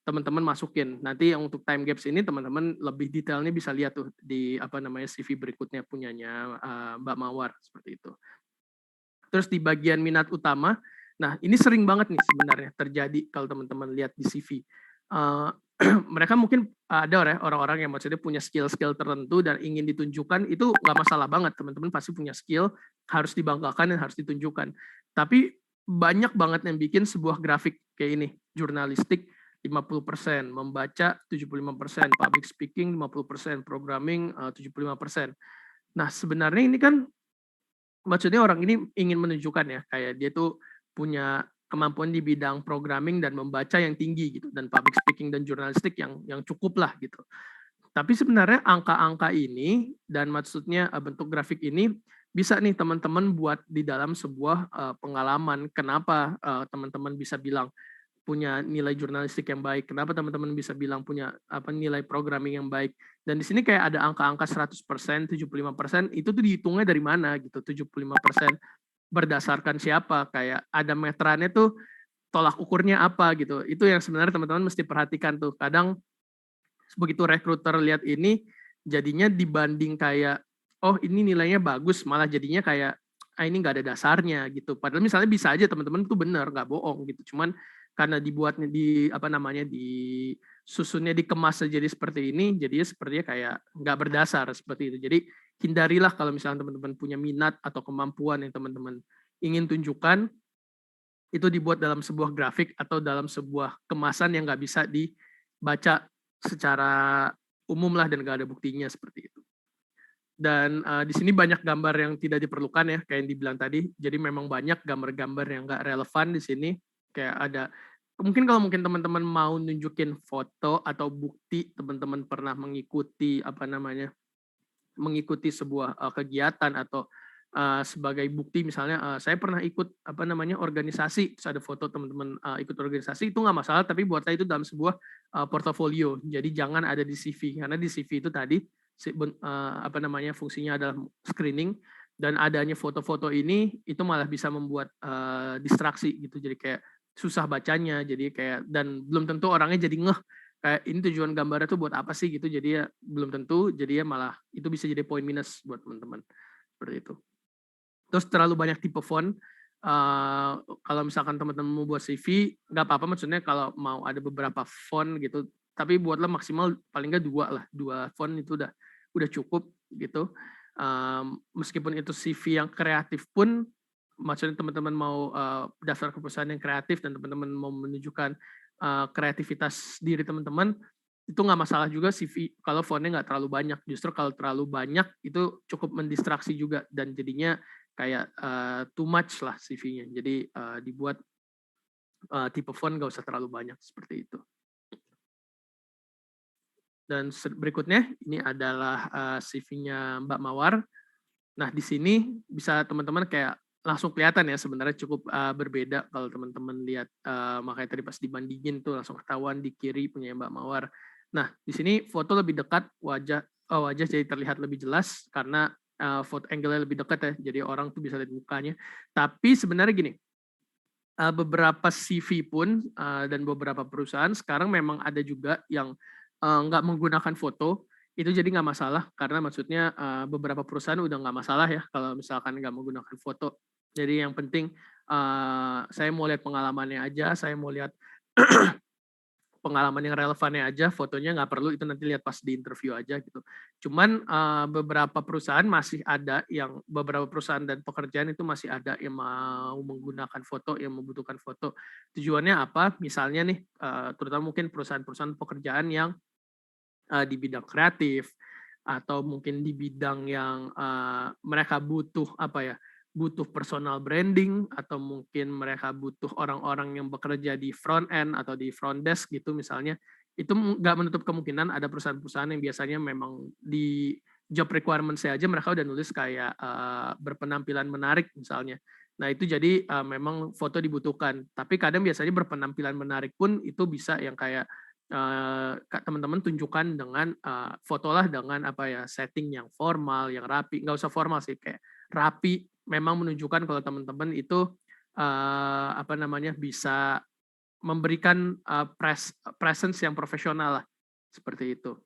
teman-teman masukin. Nanti yang untuk time gaps ini teman-teman lebih detailnya bisa lihat tuh di CV berikutnya punyanya Mbak Mawar seperti itu. Terus di bagian minat utama, nah ini sering banget nih sebenarnya terjadi kalau teman-teman lihat di CV. Mereka mungkin ada orang-orang yang maksudnya punya skill-skill tertentu dan ingin ditunjukkan, itu nggak masalah banget, teman-teman pasti punya skill, harus dibanggakan dan harus ditunjukkan. Tapi banyak banget yang bikin sebuah grafik kayak ini, jurnalistik 50%, membaca 75%, public speaking 50%, programming 75%. Nah sebenarnya ini kan maksudnya orang ini ingin menunjukkan ya, kayak dia tuh punya kemampuan di bidang programming dan membaca yang tinggi gitu, dan public speaking dan jurnalistik yang cukup lah gitu. Tapi sebenarnya angka-angka ini dan maksudnya bentuk grafik ini bisa nih teman-teman buat di dalam sebuah pengalaman. Kenapa teman-teman bisa bilang punya nilai jurnalistik yang baik? Kenapa teman-teman bisa bilang punya nilai programming yang baik? Dan di sini kayak ada angka-angka 100%, 75%, itu tuh dihitungnya dari mana gitu, 75%. Berdasarkan siapa, kayak ada meterannya tuh tolak ukurnya apa gitu. Itu yang sebenarnya teman-teman mesti perhatikan tuh. Kadang begitu rekruter lihat ini jadinya dibanding kayak oh ini nilainya bagus, malah jadinya kayak ini nggak ada dasarnya gitu. Padahal misalnya bisa aja teman-teman tuh benar, nggak bohong gitu. Cuman karena dibuatnya di susunnya dikemas jadi seperti ini, jadinya sepertinya kayak nggak berdasar seperti itu. Jadi hindarilah kalau misalnya teman-teman punya minat atau kemampuan yang teman-teman ingin tunjukkan, itu dibuat dalam sebuah grafik atau dalam sebuah kemasan yang nggak bisa dibaca secara umum lah dan nggak ada buktinya seperti itu. Dan di sini banyak gambar yang tidak diperlukan ya, kayak yang dibilang tadi. Jadi memang banyak gambar-gambar yang nggak relevan di sini. Kayak ada mungkin kalau teman-teman mau nunjukin foto atau bukti teman-teman pernah mengikuti mengikuti sebuah kegiatan atau sebagai bukti misalnya saya pernah ikut organisasi, terus ada foto teman-teman ikut organisasi, itu nggak masalah, tapi buat saya itu dalam sebuah portofolio. Jadi jangan ada di CV, karena di CV itu tadi fungsinya adalah screening, dan adanya foto-foto ini itu malah bisa membuat distraksi gitu. Jadi kayak susah bacanya, jadi kayak dan belum tentu orangnya jadi ngeh kayak ini tujuan gambarnya tuh buat apa sih gitu, jadi ya belum tentu, jadi ya malah itu bisa jadi poin minus buat teman-teman seperti itu. Terus terlalu banyak tipe font. Kalau misalkan teman-teman mau buat CV, nggak apa-apa, maksudnya kalau mau ada beberapa font gitu, tapi buatlah maksimal paling nggak 2 lah, 2 font itu udah cukup gitu. Meskipun itu CV yang kreatif pun, maksudnya teman-teman mau daftar ke perusahaan yang kreatif dan teman-teman mau menunjukkan kreativitas diri teman-teman, itu nggak masalah juga CV kalau fontnya nggak terlalu banyak. Justru kalau terlalu banyak itu cukup mendistraksi juga dan jadinya kayak too much lah CV-nya. Jadi dibuat tipe font nggak usah terlalu banyak seperti itu. Dan berikutnya ini adalah CV-nya Mbak Mawar. Nah di sini bisa teman-teman kayak langsung kelihatan ya sebenarnya cukup berbeda kalau teman-teman lihat, makanya tadi pas dibandingin tuh langsung ketahuan di kiri punya Mbak Mawar. Nah di sini foto lebih dekat, wajah jadi terlihat lebih jelas karena foto angle-nya lebih dekat ya, jadi orang tuh bisa lihat mukanya. Tapi sebenarnya gini, beberapa CV pun dan beberapa perusahaan sekarang memang ada juga yang nggak menggunakan foto, itu jadi nggak masalah karena maksudnya beberapa perusahaan udah nggak masalah ya kalau misalkan nggak menggunakan foto. Jadi yang penting saya mau lihat pengalamannya aja, saya mau lihat pengalaman yang relevannya aja, fotonya nggak perlu, itu nanti lihat pas di interview aja gitu. Cuman beberapa perusahaan masih ada yang beberapa perusahaan dan pekerjaan itu masih ada yang mau menggunakan foto, yang membutuhkan foto. Tujuannya apa? Misalnya nih, terutama mungkin perusahaan-perusahaan pekerjaan yang di bidang kreatif atau mungkin di bidang yang mereka butuh apa ya? Butuh personal branding atau mungkin mereka butuh orang-orang yang bekerja di front end atau di front desk gitu misalnya, itu nggak menutup kemungkinan ada perusahaan-perusahaan yang biasanya memang di job requirement saya aja mereka udah nulis kayak berpenampilan menarik misalnya. Nah itu jadi memang foto dibutuhkan, tapi kadang biasanya berpenampilan menarik pun itu bisa yang kayak teman-teman tunjukkan dengan fotolah dengan apa ya setting yang formal, yang rapi, nggak usah formal sih kayak rapi, memang menunjukkan kalau teman-teman itu apa namanya bisa memberikan presence yang profesional lah seperti itu.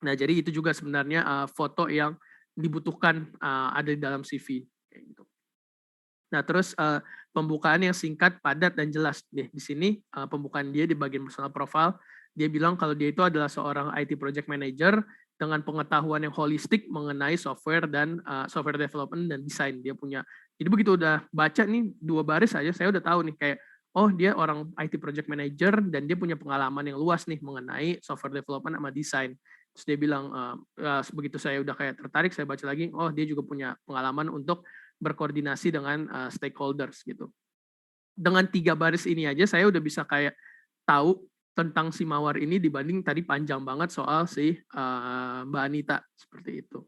Nah jadi itu juga sebenarnya foto yang dibutuhkan ada di dalam CV kayak gitu. Nah terus pembukaan yang singkat, padat dan jelas. Di sini pembukaan dia di bagian personal profile, dia bilang kalau dia itu adalah seorang IT project manager dengan pengetahuan yang holistik mengenai software dan software development dan desain. Dia punya, jadi begitu udah baca nih 2 baris aja saya udah tahu nih kayak oh dia orang IT project manager dan dia punya pengalaman yang luas nih mengenai software development sama desain. Terus dia bilang begitu saya udah kayak tertarik, saya baca lagi, oh dia juga punya pengalaman untuk berkoordinasi dengan stakeholders gitu. Dengan 3 baris ini aja saya udah bisa kayak tahu tentang si Mawar ini dibanding tadi panjang banget soal si Mbak Anita seperti itu.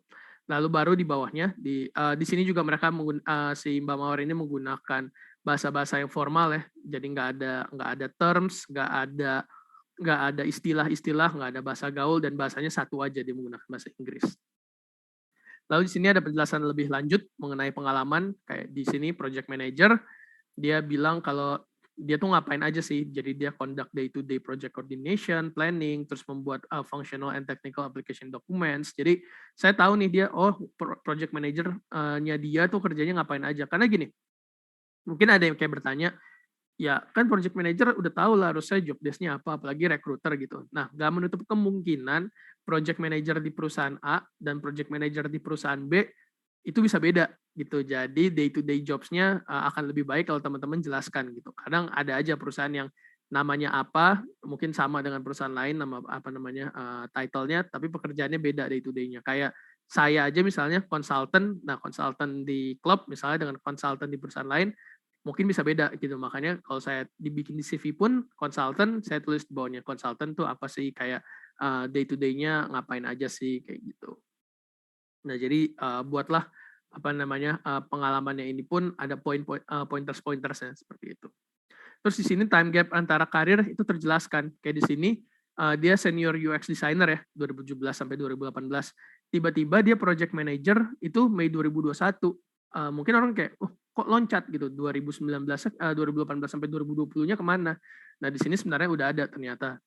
Lalu baru di bawahnya di sini juga mereka si Mbak Mawar ini menggunakan bahasa-bahasa yang formal ya. Jadi nggak ada terms, nggak ada istilah-istilah, nggak ada bahasa gaul dan bahasanya satu aja, dia menggunakan bahasa Inggris. Lalu di sini ada penjelasan lebih lanjut mengenai pengalaman kayak di sini project manager, dia bilang kalau dia tuh ngapain aja sih. Jadi dia conduct day-to-day project coordination, planning, terus membuat functional and technical application documents. Jadi saya tahu nih dia, oh project manager-nya dia tuh kerjanya ngapain aja. Karena gini, mungkin ada yang kayak bertanya, ya kan project manager udah tahu lah harusnya job desk-nya apa, apalagi recruiter gitu. Nah, nggak menutup kemungkinan project manager di perusahaan A dan project manager di perusahaan B itu bisa beda gitu. Jadi day to day jobs-nya akan lebih baik kalau teman-teman jelaskan gitu. Kadang ada aja perusahaan yang namanya apa, mungkin sama dengan perusahaan lain nama apa namanya title-nya, tapi pekerjaannya beda day to day-nya. Kayak saya aja misalnya konsultan, nah konsultan di klub misalnya dengan konsultan di perusahaan lain mungkin bisa beda gitu. Makanya kalau saya dibikin di CV pun konsultan, saya tulis di bawahnya konsultan tuh apa sih kayak day to day-nya ngapain aja sih kayak gitu. Nah, jadi buatlah apa namanya pengalamannya ini pun ada pointers-pointersnya seperti itu. Terus di sini time gap antara karir itu terjelaskan. Kayak di sini dia senior UX designer ya 2017 sampai 2018. Tiba-tiba dia project manager itu Mei 2021. Mungkin orang kayak, oh kok loncat gitu 2018 sampai 2020-nya kemana. Nah di sini sebenarnya udah ada ternyata.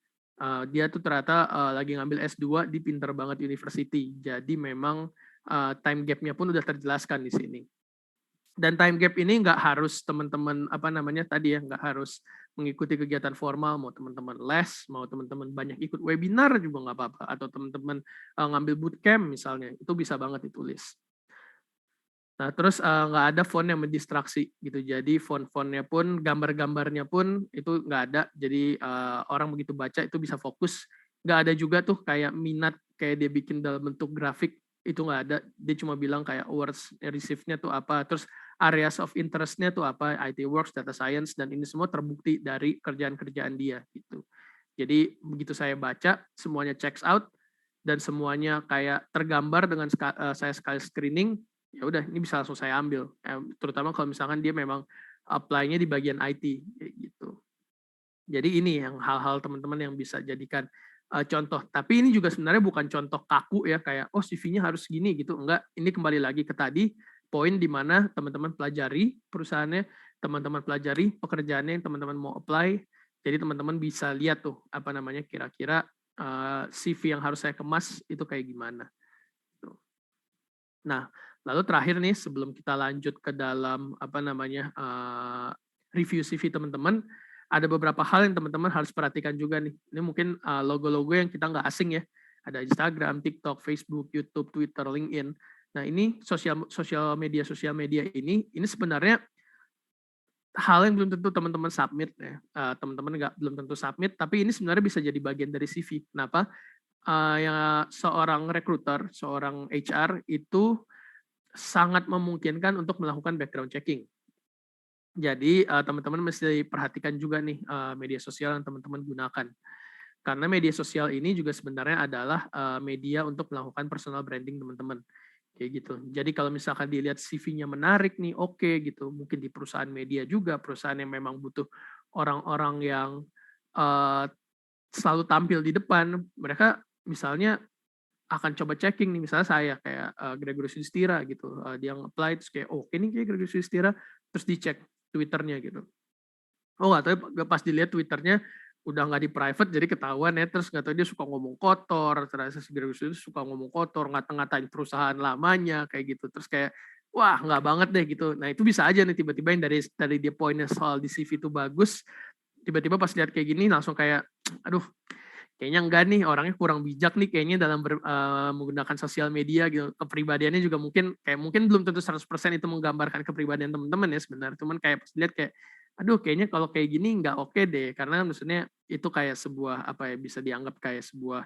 Dia tuh ternyata lagi ngambil S2 di Pinter Banget University. Jadi memang time gap-nya pun udah terjelaskan di sini. Dan time gap ini nggak harus teman-teman apa namanya tadi ya, nggak harus mengikuti kegiatan formal, mau teman-teman les, mau teman-teman banyak ikut webinar juga nggak apa-apa, atau teman-teman ngambil bootcamp misalnya, itu bisa banget ditulis. Nah, terus nggak ada font yang mendistraksi gitu. Jadi font-fontnya pun, gambar-gambarnya pun itu nggak ada. Jadi orang begitu baca itu bisa fokus. Nggak ada juga tuh kayak minat kayak dia bikin dalam bentuk grafik, itu nggak ada. Dia cuma bilang kayak words receive-nya tuh apa, terus areas of interest-nya tuh apa, IT works, data science, dan ini semua terbukti dari kerjaan-kerjaan dia gitu. Jadi begitu saya baca, semuanya checks out, dan semuanya kayak tergambar dengan saya sekali screening, ya udah ini bisa langsung saya ambil. Terutama kalau misalkan dia memang apply-nya di bagian IT kayak gitu. Jadi ini yang hal-hal teman-teman yang bisa jadikan contoh. Tapi ini juga sebenarnya bukan contoh kaku ya kayak oh CV-nya harus gini gitu. Enggak, ini kembali lagi ke tadi poin di mana teman-teman pelajari perusahaannya, teman-teman pelajari pekerjaannya yang teman-teman mau apply. Jadi teman-teman bisa lihat tuh apa namanya kira-kira CV yang harus saya kemas itu kayak gimana. Nah, lalu terakhir nih sebelum kita lanjut ke dalam apa namanya review CV teman-teman, ada beberapa hal yang teman-teman harus perhatikan juga nih. Ini mungkin logo-logo yang kita nggak asing ya. Ada Instagram, TikTok, Facebook, YouTube, Twitter, LinkedIn. Nah ini sosial media ini sebenarnya hal yang belum tentu teman-teman submit ya. Teman-teman belum tentu submit, tapi ini sebenarnya bisa jadi bagian dari CV. Kenapa? Yang seorang recruiter, seorang HR itu sangat memungkinkan untuk melakukan background checking. Jadi teman-teman mesti perhatikan juga nih media sosial yang teman-teman gunakan. Karena media sosial ini juga sebenarnya adalah media untuk melakukan personal branding teman-teman. Kayak gitu. Jadi kalau misalkan dilihat CV-nya menarik nih, oke gitu. Mungkin di perusahaan media juga, perusahaan yang memang butuh orang-orang yang selalu tampil di depan, mereka misalnya akan coba checking nih, misalnya saya kayak Gregorius Yudhistira gitu, dia nge-apply terus kayak oke nih kayak Gregorius Yudhistira, terus dicek Twitternya gitu. Oh nggak tahu pas dilihat Twitternya udah nggak di private jadi ketahuan ya, terus nggak tahu dia suka ngomong kotor, ternyata si Gregorius itu suka ngomong kotor, ngata-ngatain perusahaan lamanya kayak gitu, terus kayak wah nggak banget deh gitu. Nah itu bisa aja nih tiba-tiba yang dari dia poinnya soal di CV itu bagus, tiba-tiba pas lihat kayak gini langsung kayak aduh kayaknya enggak nih orangnya kurang bijak nih kayaknya dalam menggunakan sosial media gitu. Kepribadiannya juga mungkin belum tentu 100% itu menggambarkan kepribadian teman-teman ya sebenarnya. Cuman kayak pas lihat kayak aduh kayaknya kalau kayak gini nggak oke deh karena maksudnya itu kayak sebuah apa ya bisa dianggap kayak sebuah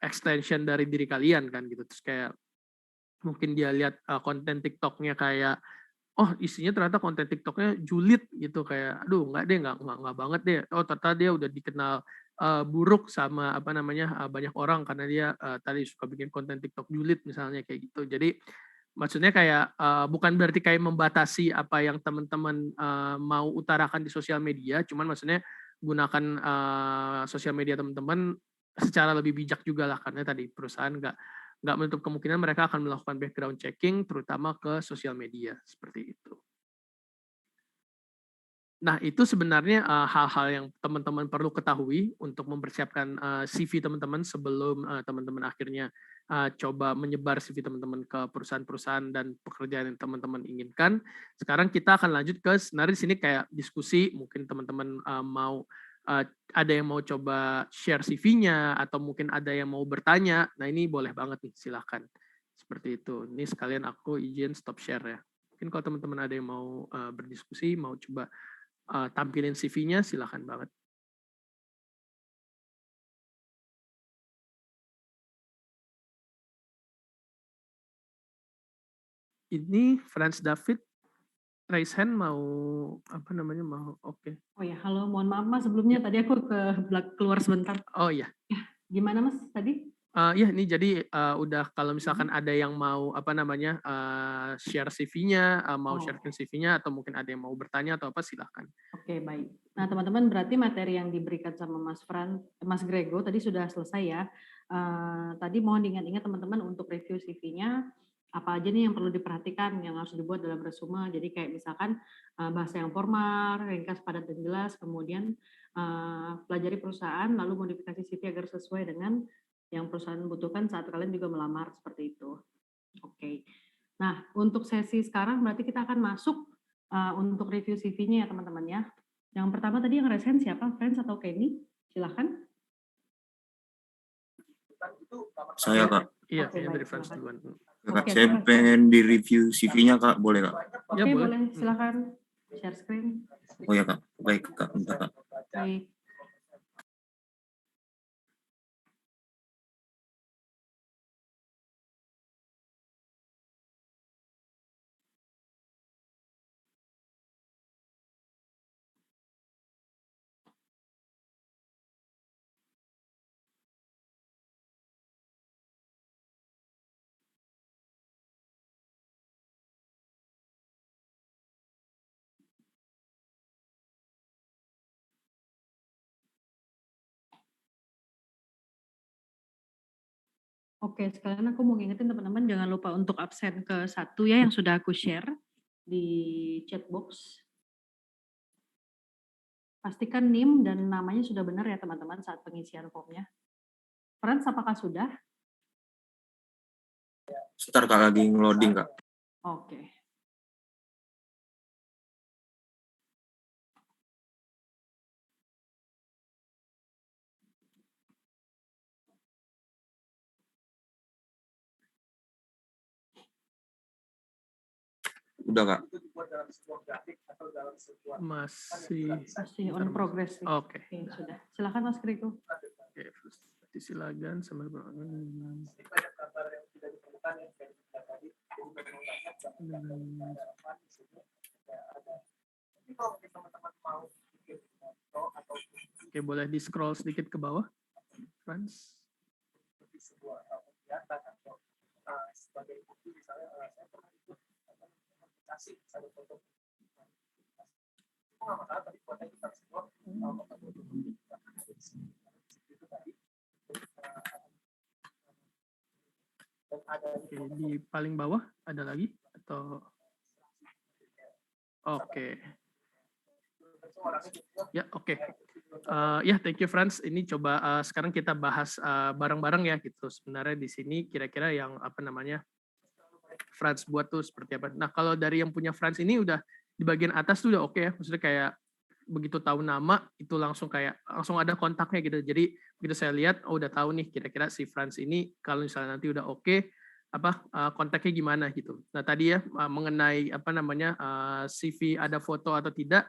extension dari diri kalian kan gitu. Terus kayak mungkin dia lihat konten TikToknya kayak oh isinya ternyata konten TikToknya julid gitu kayak aduh nggak deh nggak banget deh oh ternyata dia udah dikenal buruk sama apa namanya banyak orang karena dia tadi suka bikin konten TikTok julid misalnya kayak gitu. Jadi maksudnya kayak bukan berarti kayak membatasi apa yang teman-teman mau utarakan di sosial media, cuman maksudnya gunakan sosial media teman-teman secara lebih bijak juga lah karena tadi perusahaan nggak menutup kemungkinan mereka akan melakukan background checking terutama ke sosial media seperti itu. Nah itu sebenarnya hal-hal yang teman-teman perlu ketahui untuk mempersiapkan CV teman-teman sebelum teman-teman akhirnya coba menyebar CV teman-teman ke perusahaan-perusahaan dan pekerjaan yang teman-teman inginkan. Sekarang kita akan lanjut ke sebenarnya di sini kayak diskusi, mungkin teman-teman mau ada yang mau coba share CV-nya atau mungkin ada yang mau bertanya. Nah ini boleh banget nih, silakan. Seperti itu. Ini sekalian aku izin stop share ya. Mungkin kalau teman-teman ada yang mau berdiskusi, mau coba tampilin CV-nya, silakan banget. Ini Franz David raise hand mau apa namanya mau oke. Oh ya, halo, mohon maaf Mas sebelumnya tadi aku keluar sebentar. Oh iya. Gimana Mas tadi? Iya ini jadi udah kalau misalkan ada yang mau apa namanya share CV-nya, mau sharekan CV-nya atau mungkin ada yang mau bertanya atau apa silahkan. Oke baik. Nah teman-teman berarti materi yang diberikan sama Mas Grego tadi sudah selesai ya. Tadi mohon diingat-ingat teman-teman untuk review CV-nya apa aja nih yang perlu diperhatikan, yang harus dibuat dalam resume. Jadi kayak misalkan bahasa yang formal, ringkas, padat, dan jelas, kemudian pelajari perusahaan, lalu modifikasi CV agar sesuai dengan yang perusahaan butuhkan saat kalian juga melamar, seperti itu. Oke. Nah, untuk sesi sekarang berarti kita akan masuk untuk review CV-nya ya teman-teman ya. Yang pertama tadi yang resen siapa? Friends atau Kenny? Silahkan. Saya Kak. Iya, Oke, kayaknya baik, dari Friends silakan. duluan. Kak, Oke, saya pengen di review CV-nya Kak, boleh Kak? Oke, Ya, boleh. boleh. Silakan share screen. Oh ya Kak, baik Kak, bentar Kak. Baik. Oke, sekalian aku mau ngingetin teman-teman jangan lupa untuk absen ke 1 ya yang sudah aku share di chat box. Pastikan NIM dan namanya sudah benar ya teman-teman saat pengisian formnya. Friends, apakah sudah? Sebentar Kak, lagi ngeloading Kak. Oke. Udah Kak. Masih on progress. Oke. Oke, sudah. Silakan Mas Kriko. Oke, silakan sambil Oke, boleh di scroll sedikit ke bawah, Frans. Oke, di paling bawah ada lagi atau oke. Ya, oke. Ya, thank you Frans. Ini coba sekarang kita bahas bareng-bareng ya gitu. Sebenarnya di sini kira-kira yang apa namanya Frans buat tuh seperti apa. Nah, kalau dari yang punya Frans ini udah di bagian atas tuh udah oke ya. Maksudnya kayak begitu tahu nama itu langsung ada kontaknya gitu. Jadi begitu saya lihat udah tahu nih kira-kira si Frans ini kalau misalnya nanti udah oke kontaknya gimana gitu. Nah, tadi ya mengenai apa namanya CV ada foto atau tidak.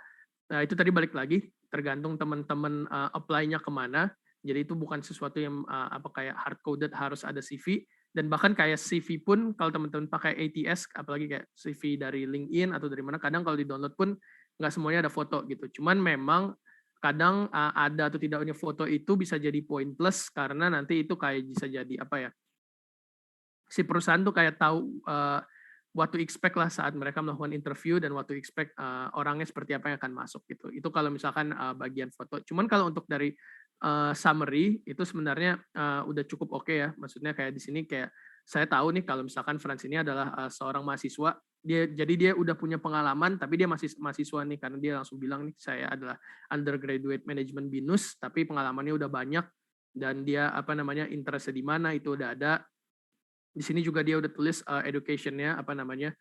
Nah, itu tadi balik lagi tergantung teman-teman apply-nya kemana. Jadi itu bukan sesuatu yang kayak hard coded harus ada CV, dan bahkan kayak CV pun kalau teman-teman pakai ATS apalagi kayak CV dari LinkedIn atau dari mana kadang kalau di download pun nggak semuanya ada foto gitu. Cuman memang kadang ada atau tidaknya foto itu bisa jadi poin plus karena nanti itu kayak bisa jadi apa ya, si perusahaan tuh kayak tahu what to expect lah saat mereka melakukan interview dan what to expect orangnya seperti apa yang akan masuk gitu. Itu kalau misalkan bagian foto. Cuman kalau untuk dari summary itu sebenarnya udah cukup oke ya. Maksudnya kayak di sini kayak saya tahu nih kalau misalkan Frans ini adalah seorang mahasiswa, dia udah punya pengalaman tapi dia masih mahasiswa nih karena dia langsung bilang nih saya adalah undergraduate management BINUS tapi pengalamannya udah banyak dan dia apa namanya interest di mana itu udah ada. Di sini juga dia udah tulis education-nya apa namanya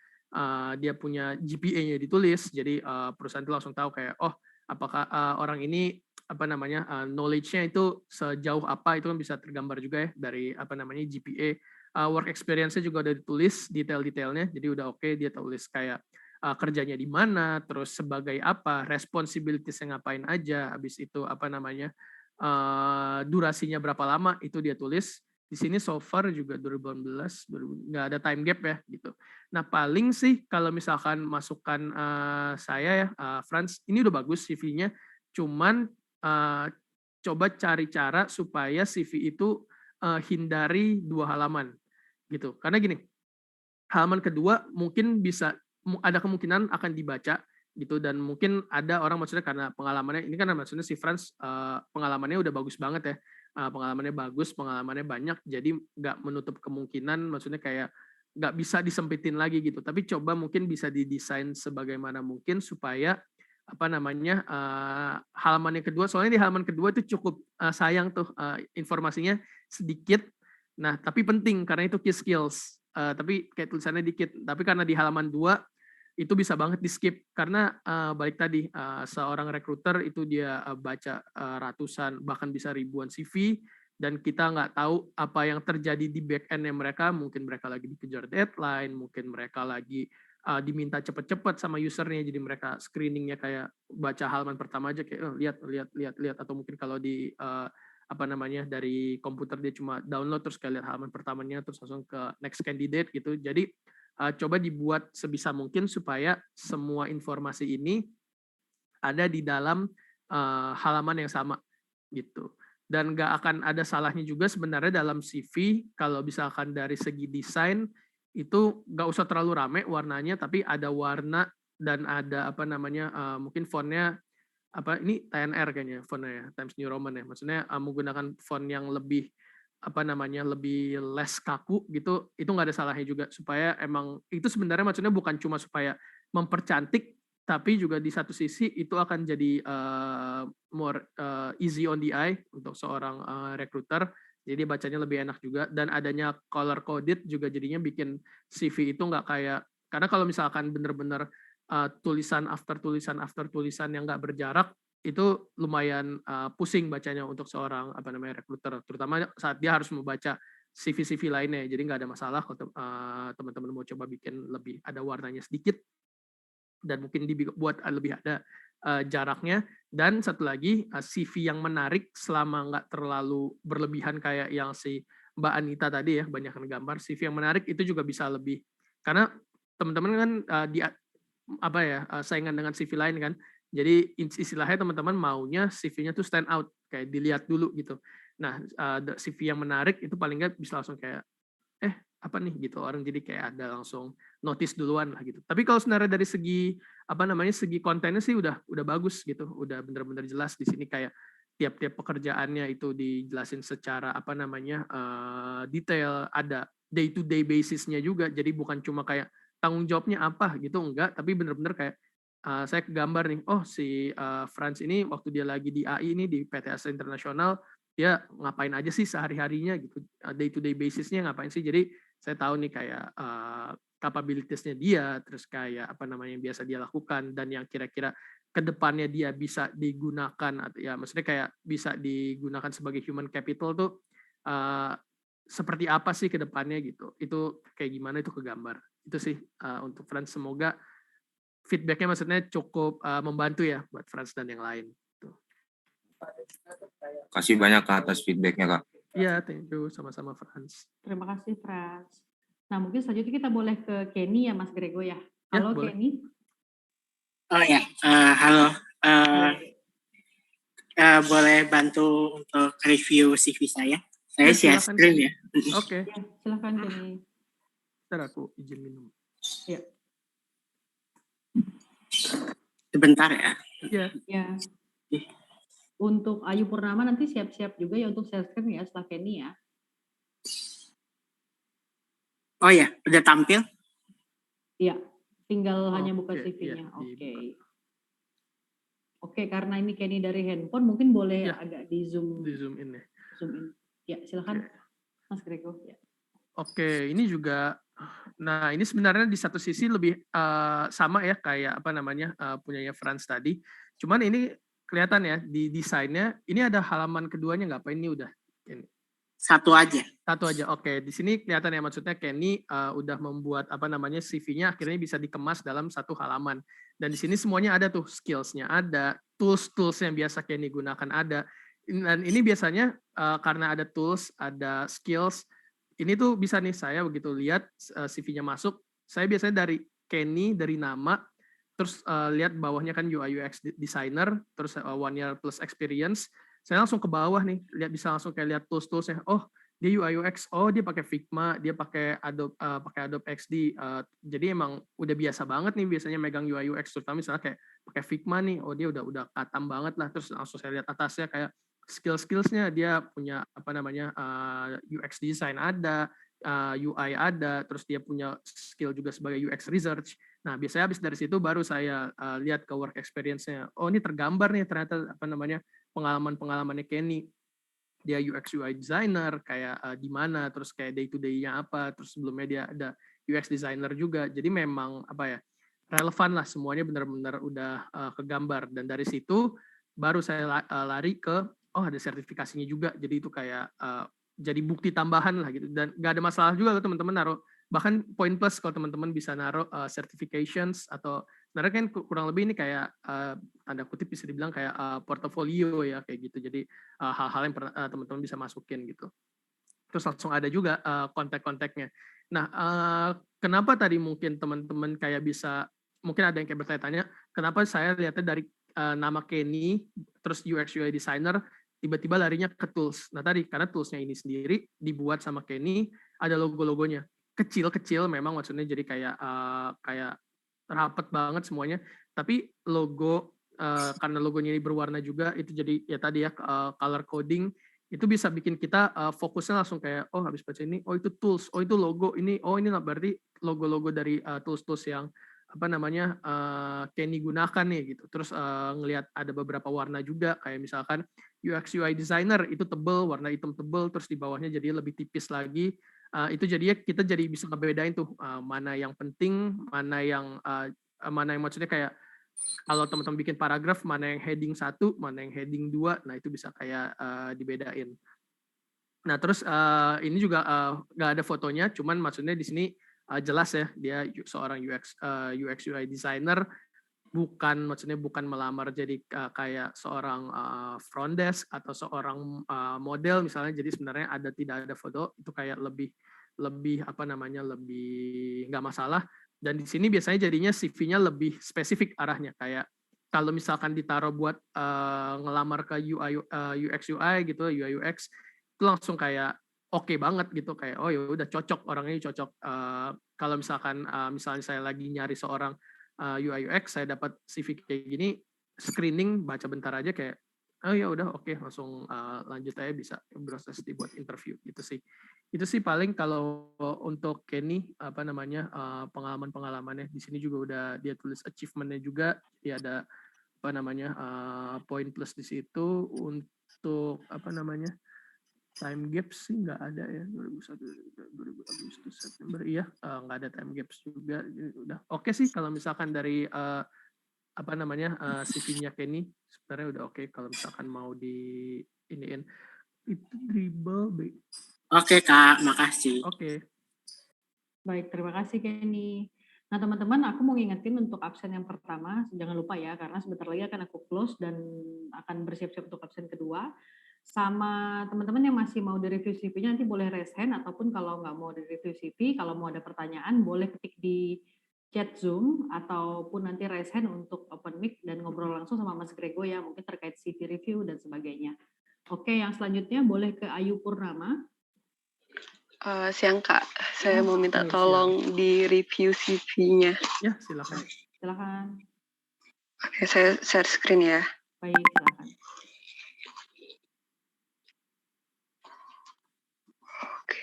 dia punya GPA-nya ditulis, jadi perusahaan itu langsung tahu kayak oh apakah orang ini apa namanya knowledge-nya itu sejauh apa itu kan bisa tergambar juga ya dari apa namanya GPA. Work experience-nya juga udah ditulis detail-detailnya, jadi udah oke dia tulis kayak kerjanya di mana, terus sebagai apa, responsibilities-nya ngapain aja, habis itu apa namanya durasinya berapa lama itu dia tulis. Di sini so far juga 2018 nggak ada time gap ya gitu. Nah paling sih kalau misalkan masukan saya ya Frans ini udah bagus CV-nya, cuman coba cari cara supaya CV itu hindari 2 halaman gitu. Karena gini, halaman kedua mungkin bisa ada kemungkinan akan dibaca gitu dan mungkin ada orang maksudnya karena pengalamannya ini kan maksudnya si Frans pengalamannya udah bagus banget ya. Pengalamannya bagus, pengalamannya banyak, jadi nggak menutup kemungkinan maksudnya kayak nggak bisa disempitin lagi gitu. Tapi coba mungkin bisa didesain sebagaimana mungkin supaya apa namanya halaman yang kedua, soalnya di halaman kedua itu cukup sayang tuh informasinya sedikit, nah tapi penting karena itu key skills, tapi kayak tulisannya dikit, tapi karena di halaman 2 itu bisa banget di skip karena balik tadi seorang rekruter itu dia baca ratusan bahkan bisa ribuan CV dan kita nggak tahu apa yang terjadi di back end-nya mereka, mungkin mereka lagi dikejar deadline, mungkin mereka lagi diminta cepet-cepet sama usernya, jadi mereka screeningnya kayak baca halaman pertama aja kayak lihat, atau mungkin kalau di apa namanya dari komputer dia cuma download terus kayak lihat halaman pertamanya terus langsung ke next candidate gitu. Jadi coba dibuat sebisa mungkin supaya semua informasi ini ada di dalam halaman yang sama gitu. Dan nggak akan ada salahnya juga sebenarnya dalam CV kalau misalkan dari segi desain itu nggak usah terlalu rame warnanya, tapi ada warna dan ada apa namanya mungkin fontnya apa ini TNR kayaknya fontnya ya, Times New Roman ya. Maksudnya menggunakan font yang lebih apa namanya lebih less kaku gitu, itu nggak ada salahnya juga supaya emang itu sebenarnya maksudnya bukan cuma supaya mempercantik tapi juga di satu sisi itu akan jadi more easy on the eye untuk seorang recruiter. Jadi bacanya lebih enak juga dan adanya color coded juga jadinya bikin CV itu nggak kayak karena kalau misalkan bener-bener tulisan after tulisan yang nggak berjarak itu lumayan pusing bacanya untuk seorang apa namanya recruiter, terutama saat dia harus membaca CV lainnya. Jadi nggak ada masalah kalau teman-teman mau coba bikin lebih ada warnanya sedikit dan mungkin dibuat lebih ada jaraknya. Dan satu lagi CV yang menarik selama nggak terlalu berlebihan kayak yang si Mbak Anita tadi ya, banyak gambar. CV yang menarik itu juga bisa lebih karena teman-teman kan di apa ya saingan dengan CV lain kan. Jadi istilahnya teman-teman maunya CV-nya tuh stand out kayak dilihat dulu gitu. Nah CV yang menarik itu paling nggak bisa langsung kayak apa nih gitu, orang jadi kayak ada langsung notice duluan lah gitu. Tapi kalau sebenarnya dari segi apa namanya segi kontennya sih udah bagus gitu, udah benar-benar jelas di sini kayak tiap-tiap pekerjaannya itu dijelasin secara apa namanya detail, ada day to day basisnya juga. Jadi bukan cuma kayak tanggung jawabnya apa gitu, enggak, tapi benar-benar kayak saya kegambar nih, oh si Franz ini waktu dia lagi di AI ini di PT Asa Internasional dia ngapain aja sih sehari-harinya gitu, day to day basisnya ngapain sih. Jadi saya tahu nih kayak capabilities-nya dia, terus kayak apa namanya yang biasa dia lakukan dan yang kira-kira kedepannya dia bisa digunakan atau ya maksudnya kayak bisa digunakan sebagai human capital tuh seperti apa sih kedepannya gitu. Itu kayak gimana itu kegambar. Itu sih untuk Franz, semoga feedback-nya maksudnya cukup membantu ya buat Franz dan yang lain. Kasih banyak atas feedback-nya, Kak. Iya, thank you. Sama-sama, Franz. Terima kasih, Franz. Nah, mungkin selanjutnya kita boleh ke Kenny ya, Mas Grego ya. Ya, Halo, boleh. Kenny. Oh ya, halo. Boleh bantu untuk review CV saya? Saya Ya, share silakan. screen ya. Oke, Ya, silakan, Kenny. ntar aku izin minum. Ya. Sebentar ya. Ya, Ya. Untuk Ayu Purnama nanti siap-siap juga ya untuk share screen ya setelah Kenny ya. Oh ya, udah tampil? Iya, tinggal hanya buka Oke, CV-nya. ya, Oke. dibuka. Oke, karena ini Kenny dari handphone, mungkin boleh Ya, agak di zoom di zoom in ya. zoom in. Ya, silakan, Oke. Mas Grego. Ya. Oke, ini juga, nah ini sebenarnya di satu sisi lebih sama ya kayak apa namanya punyanya Franz tadi. Cuman ini kelihatan ya di desainnya, ini ada halaman keduanya nggak? Apa ini udah? Ini. Satu aja. Satu aja. Oke, di sini kelihatan ya maksudnya Kenny udah membuat apa namanya CV-nya akhirnya bisa dikemas dalam satu halaman. Dan di sini semuanya ada tuh, skills-nya ada, tools yang biasa Kenny gunakan ada. Dan ini biasanya karena ada tools, ada skills, ini tuh bisa nih saya begitu lihat CV-nya masuk, saya biasanya dari Kenny, dari nama, terus lihat bawahnya kan UI UX designer, terus 1 year plus experience, saya langsung ke bawah nih, bisa langsung kayak lihat tools-toolsnya. Oh, dia UI UX, oh dia pakai Figma, dia pakai Adobe XD. Jadi emang udah biasa banget nih biasanya megang UI UX, terutama misalnya kayak pakai Figma nih, oh dia udah katam banget lah. Terus langsung saya lihat atasnya kayak skills-nya dia punya apa namanya UX design ada, UI ada, terus dia punya skill juga sebagai UX research. Nah, biasanya habis dari situ baru saya lihat ke work experience-nya. Oh, ini tergambar nih ternyata pengalaman-pengalamannya Kenny. Dia UX UI designer, kayak di mana, terus kayak day to day-nya apa, terus sebelumnya dia ada UX designer juga. Jadi memang relevan lah, semuanya benar-benar udah kegambar. Dan dari situ baru saya lari ke ada sertifikasinya juga. Jadi itu kayak jadi bukti tambahan lah gitu. Dan nggak ada masalah juga kalau teman-teman naruh, bahkan poin plus kalau teman-teman bisa naruh certifications, atau sebenarnya kan kurang lebih ini kayak tanda kutip bisa dibilang kayak portofolio ya, kayak gitu. Jadi hal-hal yang teman-teman bisa masukin gitu. Terus langsung ada juga kontak-kontaknya. Nah, kenapa tadi mungkin teman-teman kayak bisa, mungkin ada yang kayak bertanya-tanya, kenapa saya lihatnya dari nama Kenny, terus UX UI designer, tiba-tiba larinya ke tools. Nah tadi, karena toolsnya ini sendiri dibuat sama Kenny, ada logo-logonya. Kecil-kecil memang, maksudnya jadi kayak rapet banget semuanya. Tapi logo, karena logonya ini berwarna juga, itu jadi ya tadi ya, color coding, itu bisa bikin kita fokusnya langsung kayak, oh habis baca ini, oh itu tools, oh itu logo, ini berarti logo-logo dari tools-tools yang Kenny gunakan nih gitu. Terus ngelihat ada beberapa warna juga, kayak misalkan UX UI designer itu tebel, warna hitam tebel, terus di bawahnya jadi lebih tipis lagi. Itu jadinya kita jadi bisa ngebedain tuh mana yang penting, mana yang maksudnya kayak kalau teman-teman bikin paragraf, mana yang heading 1, mana yang heading 2, nah itu bisa kayak dibedain. Nah terus ini juga nggak ada fotonya, cuman maksudnya di sini jelas ya, dia seorang UX UI designer, bukan melamar jadi kayak seorang front desk atau seorang model misalnya. Jadi sebenarnya tidak ada foto, itu kayak lebih nggak masalah. Dan di sini biasanya jadinya CV-nya lebih spesifik arahnya, kayak kalau misalkan ditaruh buat ngelamar ke UX UI gitu, UI UX, itu langsung kayak oke banget gitu, kayak oh ya udah cocok, orangnya cocok. Kalau misalnya saya lagi nyari seorang UI UX, saya dapat CV kayak gini, screening baca bentar aja kayak oh ya udah oke, langsung lanjut aja, bisa proses dibuat interview gitu sih. Itu sih paling kalau untuk Kenny pengalaman-pengalamannya. Di sini juga udah dia tulis achievement-nya juga, dia ada poin plus di situ. Untuk time gaps sih nggak ada ya, 2001 Agustus September, iya nggak ada time gaps juga. Jadi udah oke sih kalau misalkan dari CV-nya Kenny sebenarnya udah oke kalau misalkan mau di iniin. Itu dribble. Oke Kak, makasih. Oke. Baik, terima kasih Kenny. Nah teman-teman, aku mau ngingetin untuk absen yang pertama, jangan lupa ya, karena sebentar lagi akan aku close dan akan bersiap-siap untuk absen kedua. Sama teman-teman yang masih mau di-review CV-nya, nanti boleh raise hand, ataupun kalau nggak mau di-review CV, kalau mau ada pertanyaan, boleh ketik di chat Zoom, ataupun nanti raise hand untuk open mic dan ngobrol langsung sama Mas Grego ya, mungkin terkait CV review dan sebagainya. Oke, yang selanjutnya boleh ke Ayu Purnama. Siang Kak, saya mau minta tolong di review CV-nya. Ya, silakan. Silakan. Oke, saya share screen ya. Baik, silakan. Oke.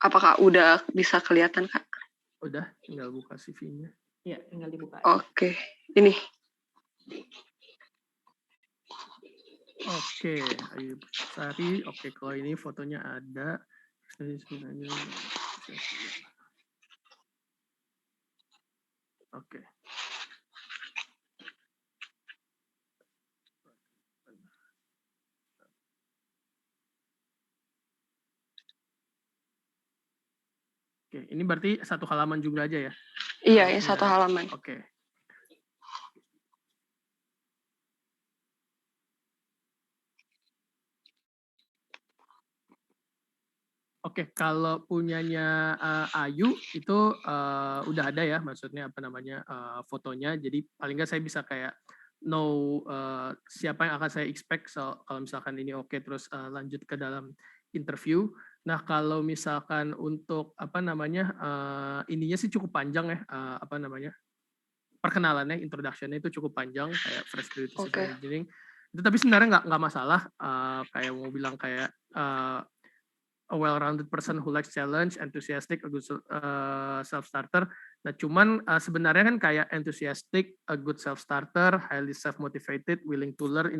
Apakah udah bisa kelihatan Kak? Udah, tinggal buka CV-nya. Ya, tinggal dibuka. Oke, ini. Oke, Ayu Sari. Oke, kalau ini fotonya ada. Oke. Oke, ini berarti satu halaman juga aja ya? Iya, ya satu halaman. Oke. Oke, kalau punyanya Ayu itu udah ada ya, maksudnya fotonya. Jadi paling nggak saya bisa kayak know siapa yang akan saya expect. So, kalau misalkan ini oke, terus lanjut ke dalam interview. Nah, kalau misalkan untuk apa namanya ininya sih cukup panjang ya, apa namanya perkenalannya, introduction-nya itu cukup panjang kayak fresh graduate civil Oke. engineering. Itu tapi sebenarnya nggak masalah, kayak mau bilang kayak a well-rounded person who likes challenge, enthusiastic, a good self-starter. Nah, cuman sebenarnya kan kayak enthusiastic, a good self-starter, highly self-motivated, willing to learn,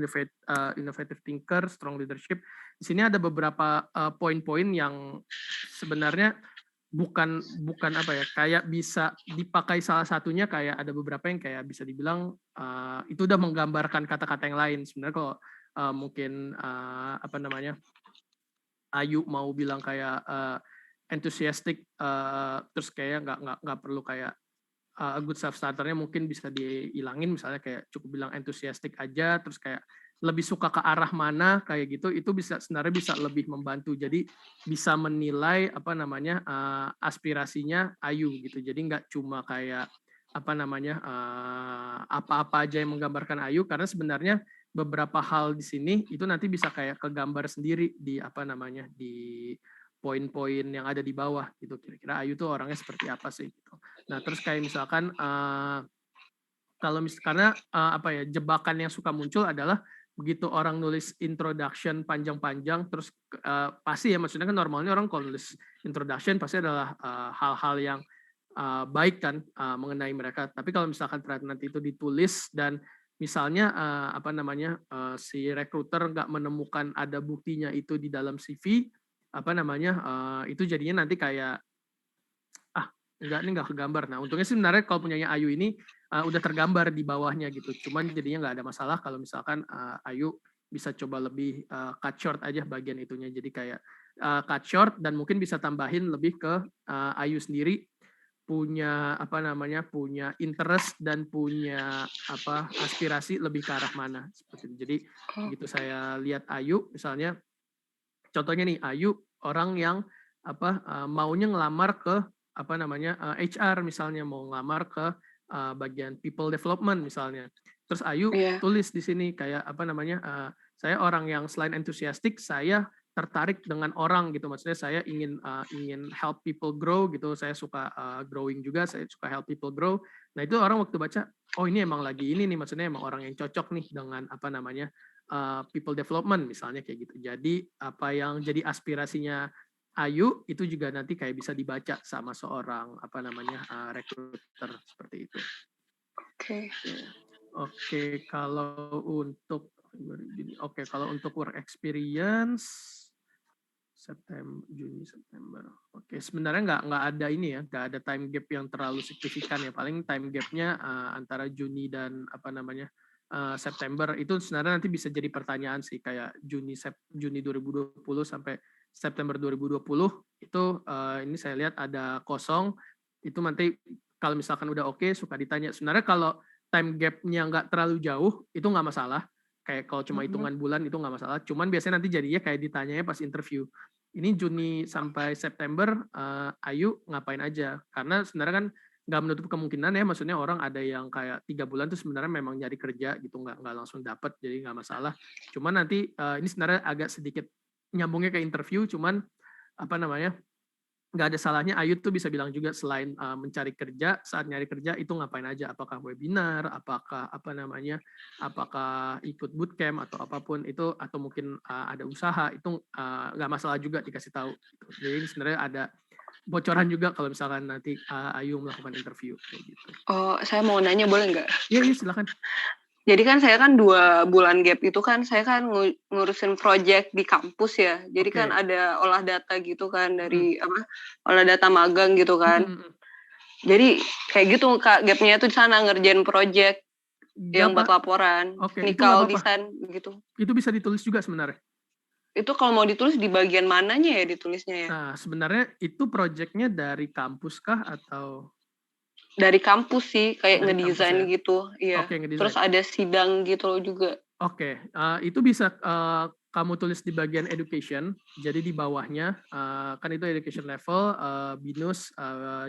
innovative thinker, strong leadership. Di sini ada beberapa poin-poin yang sebenarnya bukan apa ya, kayak bisa dipakai salah satunya, kayak ada beberapa yang kayak bisa dibilang itu udah menggambarkan kata-kata yang lain. Sebenarnya kalau mungkin apa namanya Ayu mau bilang kayak enthusiastic, terus kayak nggak perlu kayak a good self starternya mungkin bisa dihilangin, misalnya kayak cukup bilang enthusiastic aja, terus kayak lebih suka ke arah mana kayak gitu, itu bisa sebenarnya bisa lebih membantu. Jadi bisa menilai apa namanya aspirasinya Ayu gitu. Jadi nggak cuma kayak apa namanya apa-apa aja yang menggambarkan Ayu, karena sebenarnya beberapa hal di sini itu nanti bisa kayak kegambar sendiri di apa namanya di poin-poin yang ada di bawah gitu. Kira-kira Ayu tuh orangnya seperti apa sih gitu. Nah, terus kayak misalkan kalau karena apa ya, jebakan yang suka muncul adalah begitu orang nulis introduction panjang-panjang, terus pasti ya, maksudnya kan normalnya orang kalau nulis introduction pasti adalah hal-hal yang baik kan mengenai mereka. Tapi kalau misalkan ternyata nanti itu ditulis dan misalnya apa namanya si recruiter nggak menemukan ada buktinya itu di dalam CV, apa namanya itu jadinya nanti kayak ini nggak kegambar. Nah, untungnya sih sebenarnya kalau punyanya Ayu ini udah tergambar di bawahnya gitu. Cuman jadinya nggak ada masalah kalau misalkan Ayu bisa coba lebih cut short aja bagian itunya. Jadi kayak cut short dan mungkin bisa tambahin lebih ke Ayu sendiri punya apa namanya punya interest dan punya apa aspirasi lebih ke arah mana seperti itu. Jadi begitu saya lihat Ayu misalnya, contohnya nih Ayu orang yang apa maunya ngelamar ke apa namanya HR misalnya, mau ngelamar ke bagian people development misalnya. Terus Ayu tulis di sini kayak apa namanya saya orang yang selain enthusiastic, saya tertarik dengan orang gitu, maksudnya saya ingin help people grow gitu, saya suka growing juga, saya suka help people grow. Nah itu orang waktu baca, oh ini emang lagi ini nih, maksudnya emang orang yang cocok nih dengan apa namanya people development misalnya kayak gitu. Jadi apa yang jadi aspirasinya Ayu itu juga nanti kayak bisa dibaca sama seorang apa namanya recruiter seperti itu. Oke, kalau untuk kalau untuk work experience Juni September. Oke, sebenarnya nggak ada ini ya, nggak ada time gap yang terlalu signifikan ya. Paling time gapnya antara Juni dan apa namanya September itu sebenarnya nanti bisa jadi pertanyaan sih, kayak Juni 2020 sampai September 2020 itu ini saya lihat ada kosong, itu nanti kalau misalkan udah oke suka ditanya. Sebenarnya kalau time gap-nya nggak terlalu jauh itu nggak masalah, kayak kalau cuma hitungan bulan itu nggak masalah, cuman biasanya nanti jadinya kayak ditanyanya pas interview, ini Juni sampai September Ayu ngapain aja, karena sebenarnya kan nggak menutup kemungkinan ya, maksudnya orang ada yang kayak 3 bulan tuh sebenarnya memang nyari kerja gitu, nggak langsung dapet, jadi nggak masalah. Cuman nanti ini sebenarnya agak sedikit nyambungnya ke interview, cuman apa namanya nggak ada salahnya Ayu tuh bisa bilang juga selain mencari kerja, saat nyari kerja itu ngapain aja, apakah webinar, apakah apa namanya, apakah ikut bootcamp atau apapun itu, atau mungkin ada usaha, itu nggak masalah juga dikasih tahu. Jadi sebenarnya ada bocoran juga kalau misalkan nanti Ayu melakukan interview kayak gitu. Oh, saya mau nanya boleh nggak? Iya silakan. Jadi kan saya kan 2 bulan gap itu kan saya kan ngurusin project di kampus ya. Jadi kan ada olah data gitu kan dari olah data magang gitu kan. Jadi kayak gitu Kak, gapnya tuh di sana ngerjain project yang buat laporan, technical design gitu. Itu bisa ditulis juga sebenarnya. Itu kalau mau ditulis di bagian mananya ya ditulisnya ya? Nah, sebenarnya itu projectnya dari kampus kah atau? Dari kampus sih, kayak ngedesain gitu. Iya. Terus ada sidang gitu juga. Oke, itu bisa kamu tulis di bagian education. Jadi di bawahnya kan itu education level, BINUS,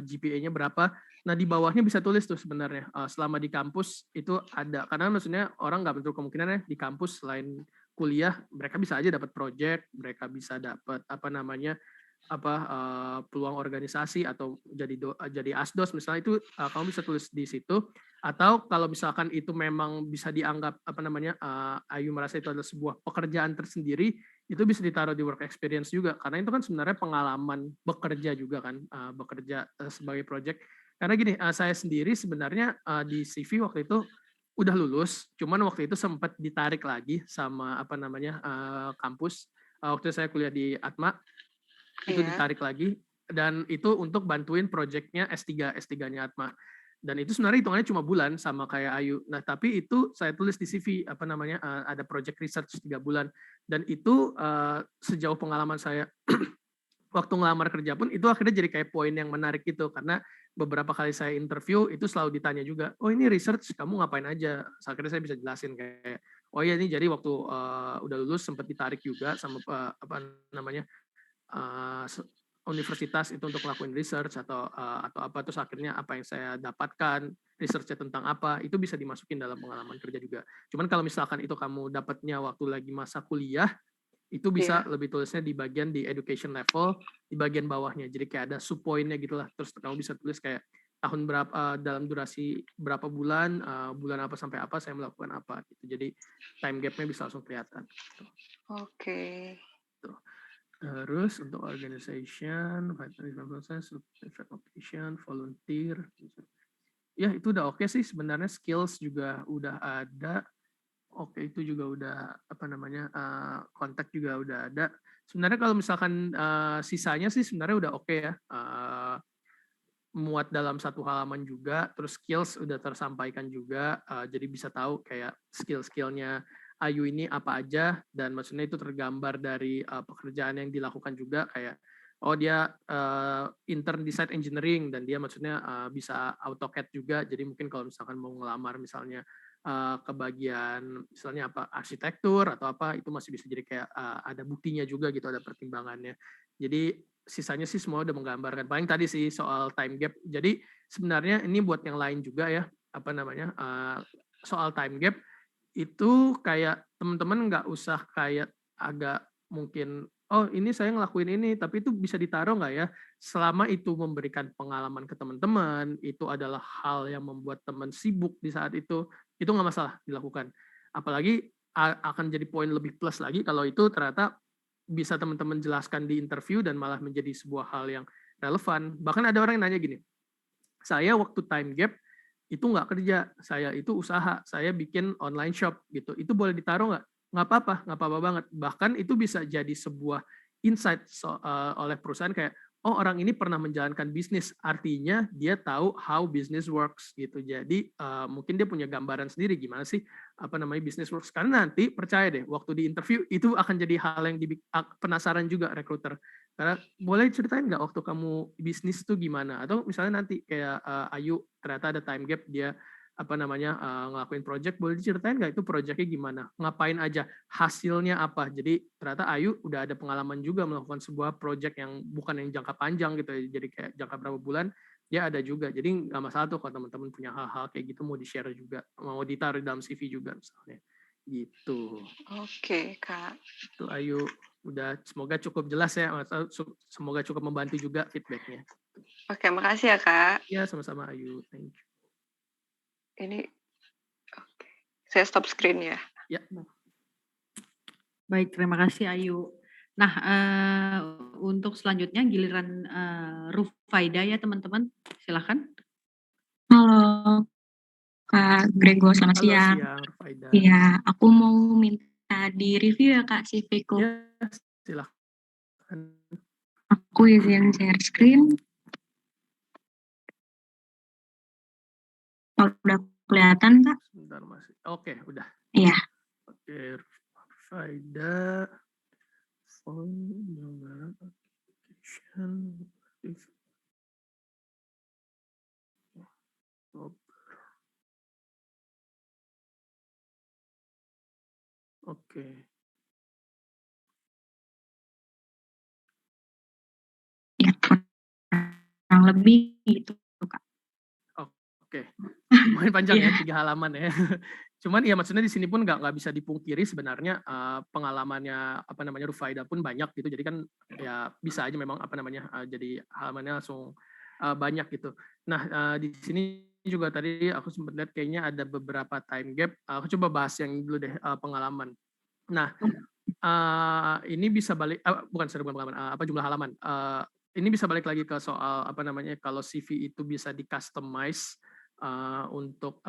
GPA-nya berapa. Nah di bawahnya bisa tulis tuh sebenarnya selama di kampus itu ada. Karena maksudnya orang nggak menutup kemungkinan ya di kampus selain kuliah mereka bisa aja dapat project, mereka bisa dapat peluang organisasi atau jadi asdos misalnya, itu kamu bisa tulis di situ. Atau kalau misalkan itu memang bisa dianggap Ayu merasa itu adalah sebuah pekerjaan tersendiri, itu bisa ditaruh di work experience juga, karena itu kan sebenarnya pengalaman bekerja juga kan, bekerja sebagai project. Karena gini, saya sendiri sebenarnya di CV waktu itu udah lulus, cuman waktu itu sempat ditarik lagi sama kampus. Waktu saya kuliah di Atma, itu ditarik lagi, dan itu untuk bantuin proyeknya S3-nya Atma. Dan itu sebenarnya hitungannya cuma bulan sama kayak Ayu. Nah, tapi itu saya tulis di CV ada project research 3 bulan, dan itu sejauh pengalaman saya waktu ngelamar kerja pun itu akhirnya jadi kayak poin yang menarik gitu, karena beberapa kali saya interview itu selalu ditanya juga, oh ini research kamu ngapain aja? Akhirnya saya bisa jelasin kayak, oh iya ini jadi waktu udah lulus sempat ditarik juga sama universitas itu untuk ngelakuin research atau apa, terus akhirnya apa yang saya dapatkan research-nya tentang apa itu bisa dimasukin dalam pengalaman kerja juga. Cuman kalau misalkan itu kamu dapatnya waktu lagi masa kuliah, itu bisa lebih tulisnya di bagian di education level, di bagian bawahnya, jadi kayak ada sub-pointnya gitulah. Terus kamu bisa tulis kayak tahun berapa, dalam durasi berapa bulan, bulan apa sampai apa saya melakukan apa gitu. Jadi time gap-nya bisa langsung kelihatan. Oke. Terus untuk organization, volunteer, ya itu udah oke sih sebenarnya. Skills juga udah ada, oke itu juga udah kontak juga udah ada. Sebenarnya kalau misalkan sisanya sih sebenarnya udah oke ya, muat dalam satu halaman juga, terus skills udah tersampaikan juga, jadi bisa tahu kayak skill-skillnya Ayu ini apa aja, dan maksudnya itu tergambar dari pekerjaan yang dilakukan juga, kayak oh dia intern di site engineering dan dia maksudnya bisa AutoCAD juga, jadi mungkin kalau misalkan mau ngelamar misalnya ke bagian misalnya arsitektur atau apa, itu masih bisa jadi kayak ada buktinya juga gitu, ada pertimbangannya. Jadi sisanya sih semua udah menggambarkan. Paling tadi sih soal time gap. Jadi sebenarnya ini buat yang lain juga ya, soal time gap itu kayak teman-teman nggak usah kayak agak mungkin, oh ini saya ngelakuin ini, tapi itu bisa ditaruh nggak ya, selama itu memberikan pengalaman ke teman-teman, itu adalah hal yang membuat teman sibuk di saat itu nggak masalah dilakukan. Apalagi akan jadi poin lebih plus lagi kalau itu ternyata bisa teman-teman jelaskan di interview dan malah menjadi sebuah hal yang relevan. Bahkan ada orang yang nanya gini, saya waktu time gap itu nggak kerja, saya itu usaha, saya bikin online shop gitu, itu boleh ditaruh nggak? Nggak apa-apa banget. Bahkan itu bisa jadi sebuah insight oleh perusahaan kayak, oh orang ini pernah menjalankan bisnis, artinya dia tahu how business works gitu. Jadi mungkin dia punya gambaran sendiri gimana sih business works. Karena nanti percaya deh, waktu di interview itu akan jadi hal yang penasaran juga recruiter. Karena boleh ceritain nggak waktu kamu bisnis tuh gimana? Atau misalnya nanti kayak Ayu ternyata ada time gap, dia ngelakuin project, boleh diceritain nggak itu projectnya gimana? Ngapain aja? Hasilnya apa? Jadi ternyata Ayu udah ada pengalaman juga melakukan sebuah project yang bukan yang jangka panjang gitu ya. Jadi kayak jangka berapa bulan, dia ada juga. Jadi nggak masalah tuh kalau teman-teman punya hal-hal kayak gitu mau di-share juga, mau ditaruh dalam CV juga misalnya. Gitu. Oke, Kak. Itu Ayu. Udah, semoga cukup jelas ya, semoga cukup membantu juga feedbacknya. Oke, makasih ya Kak. Ya, sama-sama Ayu, thank you. Ini, oke. Saya stop screen ya. Ya. Baik, terima kasih Ayu. Nah, untuk selanjutnya giliran Rufaida ya teman-teman, silakan. Halo Kak Grego, selamat siang. Halo siang, Rufaida. Iya, aku mau minta di review ya Kak CV-ku. Ya, silakan. Aku izin share screen. Udah kelihatan Kak? Sebentar masih. Oke, udah. Iya. Oke, Rufaida. Phone application. Oke. Ya, kurang lebih gitu Kak. Oke. Lumayan panjang ya, 3 halaman ya. Cuman ya maksudnya di sini pun nggak bisa dipungkiri sebenarnya pengalamannya Rufaida pun banyak gitu. Jadi kan ya bisa aja memang jadi halamannya langsung banyak gitu. Nah di sini juga tadi aku sempat lihat kayaknya ada beberapa time gap. Aku coba bahas yang dulu deh pengalaman. Nah ini bisa balik bukan pengalaman jumlah halaman. Ini bisa balik lagi ke soal kalau CV itu bisa di customize untuk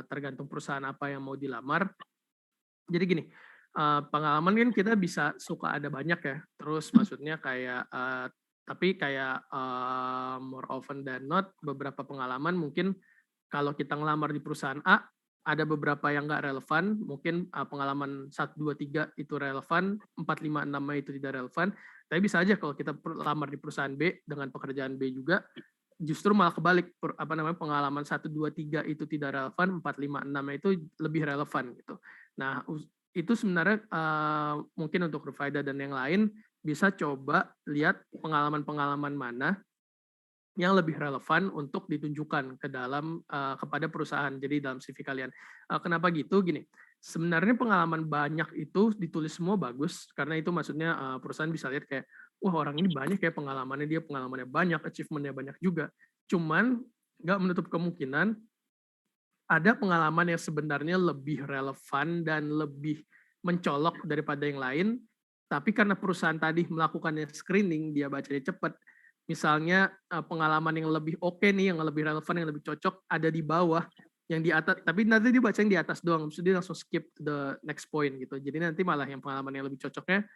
tergantung perusahaan apa yang mau dilamar. Jadi gini, pengalaman kan kita bisa suka ada banyak ya. Terus maksudnya kayak tapi kayak more often than not beberapa pengalaman mungkin kalau kita ngelamar di perusahaan A ada beberapa yang nggak relevan, mungkin pengalaman 1, 2, 3 itu relevan, 4, 5, 6 itu tidak relevan. Tapi bisa aja kalau kita lamar di perusahaan B dengan pekerjaan B juga justru malah kebalik pengalaman 1, 2, 3 itu tidak relevan, 4, 5, 6 itu lebih relevan gitu. Nah, itu sebenarnya mungkin untuk Rufaida dan yang lain bisa coba lihat pengalaman-pengalaman mana yang lebih relevan untuk ditunjukkan ke dalam kepada perusahaan. Jadi dalam CV kalian. Kenapa gitu? Gini, sebenarnya pengalaman banyak itu ditulis semua bagus karena itu maksudnya perusahaan bisa lihat kayak wah orang ini banyak ya pengalamannya banyak, achievement-nya banyak juga. Cuman nggak menutup kemungkinan ada pengalaman yang sebenarnya lebih relevan dan lebih mencolok daripada yang lain, tapi karena perusahaan tadi melakukannya screening, dia bacanya cepat. Misalnya pengalaman yang lebih oke nih, yang lebih relevan, yang lebih cocok ada di bawah, yang di atas, tapi nanti dia baca yang di atas doang, maksudnya dia langsung skip to the next point gitu. Jadi nanti malah yang pengalaman yang lebih cocoknya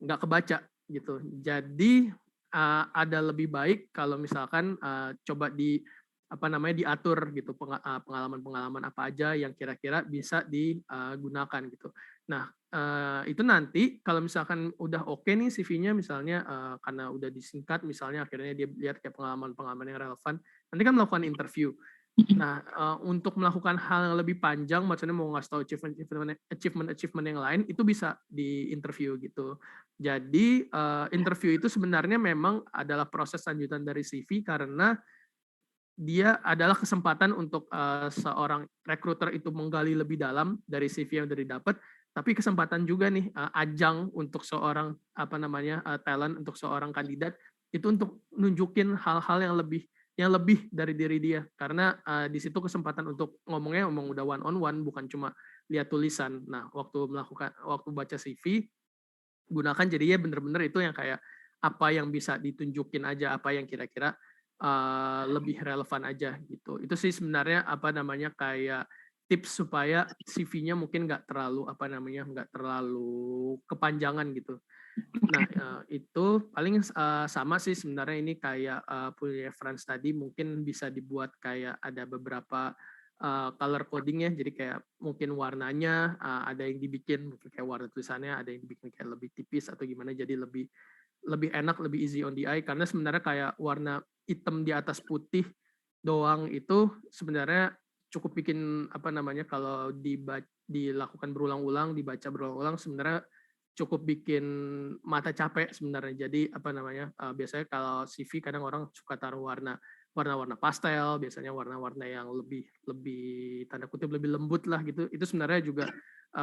nggak kebaca gitu. Jadi ada lebih baik kalau misalkan coba diatur gitu pengalaman-pengalaman apa aja yang kira-kira bisa digunakan gitu. Nah itu nanti kalau misalkan udah oke nih CV-nya misalnya karena udah disingkat misalnya akhirnya dia lihat kayak pengalaman-pengalaman yang relevan, nanti kan melakukan interview. Nah, untuk melakukan hal yang lebih panjang, maksudnya mau ngasih tahu achievement yang lain, itu bisa di interview gitu. Jadi, interview itu sebenarnya memang adalah proses lanjutan dari CV karena dia adalah kesempatan untuk seorang recruiter itu menggali lebih dalam dari CV yang udah didapat, tapi kesempatan juga nih ajang untuk seorang talent untuk seorang kandidat itu untuk nunjukin hal-hal yang lebih dari diri dia karena di situ kesempatan untuk ngomongnya udah one on one bukan cuma lihat tulisan. Nah, waktu baca CV gunakan jadinya bener-bener itu yang kayak apa yang bisa ditunjukin aja, apa yang kira-kira lebih relevan aja gitu. Itu sih sebenarnya kayak tips supaya CV-nya mungkin nggak terlalu kepanjangan gitu. Nah, itu paling sama sih sebenarnya ini kayak punya Franz tadi mungkin bisa dibuat kayak ada beberapa color coding ya, jadi kayak mungkin warnanya ada yang dibikin mungkin kayak warna tulisannya ada yang dibikin kayak lebih tipis atau gimana jadi lebih enak, lebih easy on the eye karena sebenarnya kayak warna hitam di atas putih doang itu sebenarnya cukup bikin kalau dilakukan berulang-ulang, dibaca berulang-ulang sebenarnya cukup bikin mata capek sebenarnya. Jadi biasanya kalau CV kadang orang suka taruh warna pastel, biasanya warna-warna yang lebih tanda kutip lebih lembut lah gitu. Itu sebenarnya juga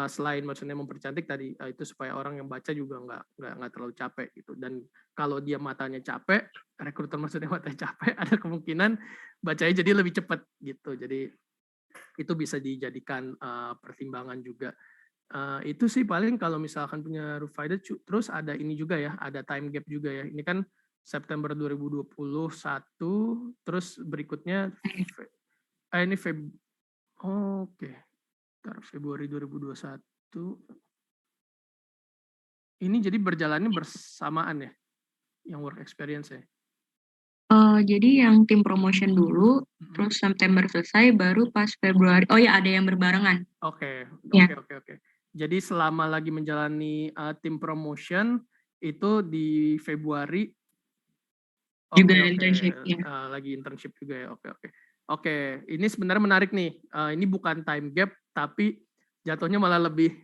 selain maksudnya mempercantik tadi itu supaya orang yang baca juga nggak terlalu capek gitu. Dan kalau dia matanya capek, rekruter maksudnya matanya capek, ada kemungkinan bacanya jadi lebih cepat gitu. Jadi itu bisa dijadikan pertimbangan juga. Itu sih paling kalau misalkan punya Rufaida. Terus ada ini juga ya, ada time gap juga ya. Ini kan September 2021, terus berikutnya ini Februari 2021. Ini jadi berjalannya bersamaan ya, yang work experience ya? Jadi yang tim promotion dulu, terus September selesai, baru pas Februari. Oh ya, ada yang berbarengan. Oke. Ya. Jadi selama lagi menjalani tim promotion itu di Februari. Juga internship ya. Lagi internship juga ya. Oke. Ini sebenarnya menarik nih. Ini bukan time gap, tapi jatuhnya malah lebih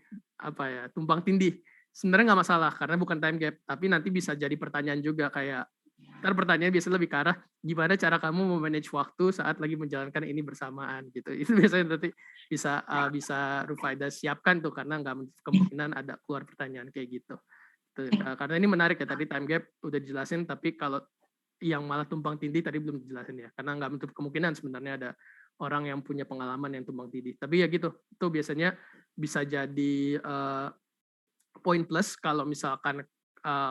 tumpang tindih. Sebenarnya nggak masalah karena bukan time gap, tapi nanti bisa jadi pertanyaan juga kayak Ntar pertanyaannya biasanya lebih ke arah gimana cara kamu memanage waktu saat lagi menjalankan ini bersamaan gitu. Itu biasanya nanti bisa Rufaida siapkan tuh karena nggak kemungkinan ada keluar pertanyaan kayak gitu. Tuh, karena ini menarik ya, tadi time gap udah dijelasin, tapi kalau yang malah tumpang tindih tadi belum dijelasin ya, karena nggak menutup kemungkinan sebenarnya ada orang yang punya pengalaman yang tumpang tindih. Tapi ya gitu, itu biasanya bisa jadi poin plus kalau misalkan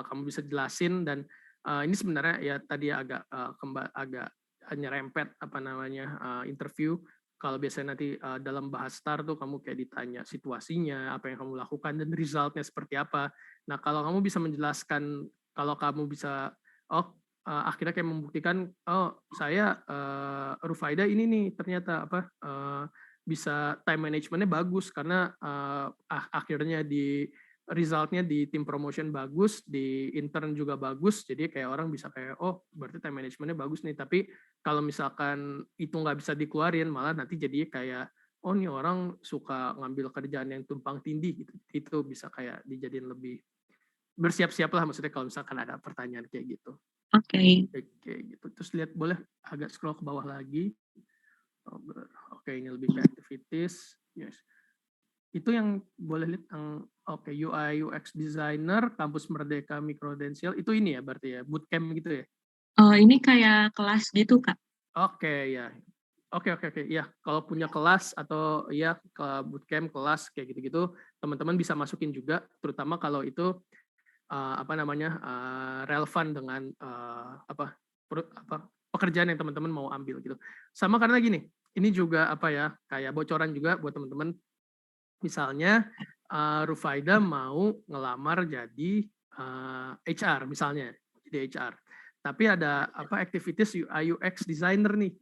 kamu bisa jelasin, dan ini sebenarnya ya tadi agak nyerempet apa namanya interview. Kalau biasanya nanti dalam bahas STAR tuh kamu kayak ditanya situasinya, apa yang kamu lakukan, dan resultnya seperti apa. Nah kalau kamu bisa menjelaskan, kalau kamu bisa, akhirnya kayak membuktikan, saya Rufaida ini nih ternyata bisa time managementnya bagus karena akhirnya di resultnya di tim promotion bagus, di intern juga bagus, jadi kayak orang bisa kayak, oh berarti time managementnya bagus nih. Tapi kalau misalkan itu nggak bisa dikeluarin, malah nanti jadi kayak, oh nih orang suka ngambil kerjaan yang tumpang tindih gitu. Itu bisa kayak dijadiin lebih bersiap-siap lah, maksudnya kalau misalkan ada pertanyaan kayak gitu. Oke. Oke gitu. Terus lihat, boleh agak scroll ke bawah lagi. Oke, ini lebih ke activities. Yes. Itu yang boleh lihat yang UI UX designer kampus Merdeka Mikrodensial itu ini ya berarti ya bootcamp gitu ya. Ini kayak kelas gitu Kak. Oke ya. Oke. Ya, kalau punya kelas atau ya ke bootcamp kelas kayak gitu-gitu, teman-teman bisa masukin juga, terutama kalau itu relevan dengan pekerjaan yang teman-teman mau ambil gitu. Sama karena gini, ini juga kayak bocoran juga buat teman-teman. Misalnya Rufaida mau ngelamar jadi HR misalnya, jadi HR. Tapi ada activities UI UX designer nih,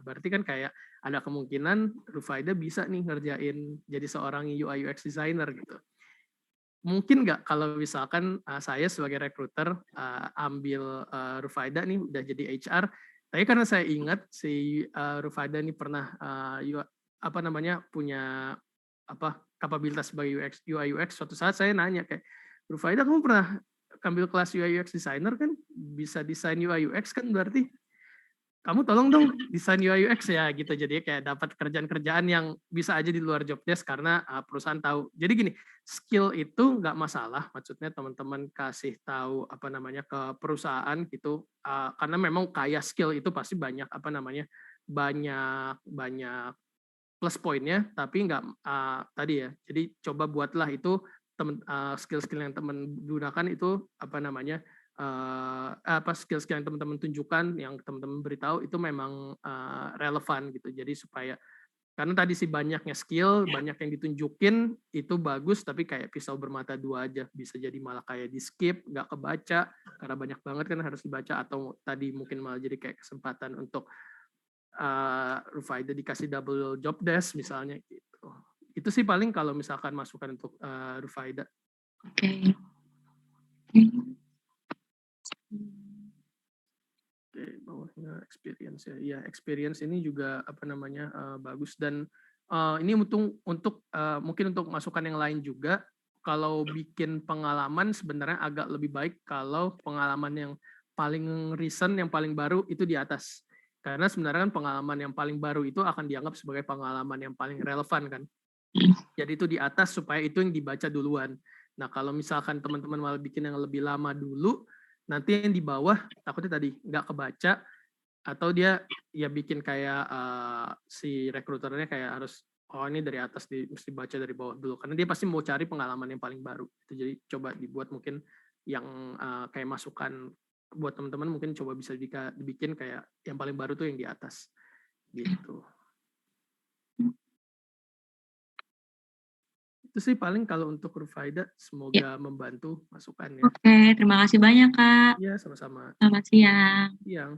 berarti kan kayak ada kemungkinan Rufaida bisa nih ngerjain jadi seorang UI UX designer gitu. Mungkin nggak kalau misalkan saya sebagai recruiter ambil Rufaida nih udah jadi HR, tapi karena saya ingat si Rufaida nih pernah punya kapabilitas sebagai UI UX. Suatu saat saya nanya kayak, Rufaida kamu pernah ambil kelas UI UX designer kan, bisa desain UI UX kan, berarti kamu tolong dong desain UI UX ya gitu. Jadi kayak dapat kerjaan-kerjaan yang bisa aja di luar job desk karena perusahaan tahu. Jadi gini, skill itu nggak masalah, maksudnya teman-teman kasih tahu ke perusahaan gitu, karena memang kayak skill itu pasti banyak banyak plus poinnya, tapi nggak tadi ya. Jadi coba buatlah itu skill-skill yang teman gunakan itu skill-skill yang teman-teman tunjukkan, yang teman-teman beritahu itu memang relevan gitu. Jadi supaya, karena tadi sih banyaknya skill, banyak yang ditunjukin itu bagus, tapi kayak pisau bermata dua aja, bisa jadi malah kayak di skip, nggak kebaca karena banyak banget kan harus dibaca, atau tadi mungkin malah jadi kayak kesempatan untuk Rufaida dikasih double job desk misalnya gitu. Itu sih paling kalau misalkan masukan untuk Rufaida. Oke. Oke, bawahnya experience ya. Ya, experience ini juga bagus, dan ini untuk mungkin untuk masukan yang lain juga. Kalau bikin pengalaman sebenarnya agak lebih baik kalau pengalaman yang paling recent, yang paling baru itu di atas. Karena sebenarnya kan pengalaman yang paling baru itu akan dianggap sebagai pengalaman yang paling relevan kan. Jadi itu di atas supaya itu yang dibaca duluan. Nah kalau misalkan teman-teman malah bikin yang lebih lama dulu, nanti yang di bawah takutnya tadi nggak kebaca, atau dia ya bikin kayak si rekruternya kayak harus, oh ini dari atas mesti baca dari bawah dulu, karena dia pasti mau cari pengalaman yang paling baru. Jadi coba dibuat mungkin yang kayak masukan buat teman-teman, mungkin coba bisa dibikin kayak yang paling baru tuh yang di atas gitu. Itu sih paling kalau untuk Rufaida, semoga membantu masukannya. Oke, terima kasih banyak Kak. Iya, sama-sama. Selamat siang. Siang.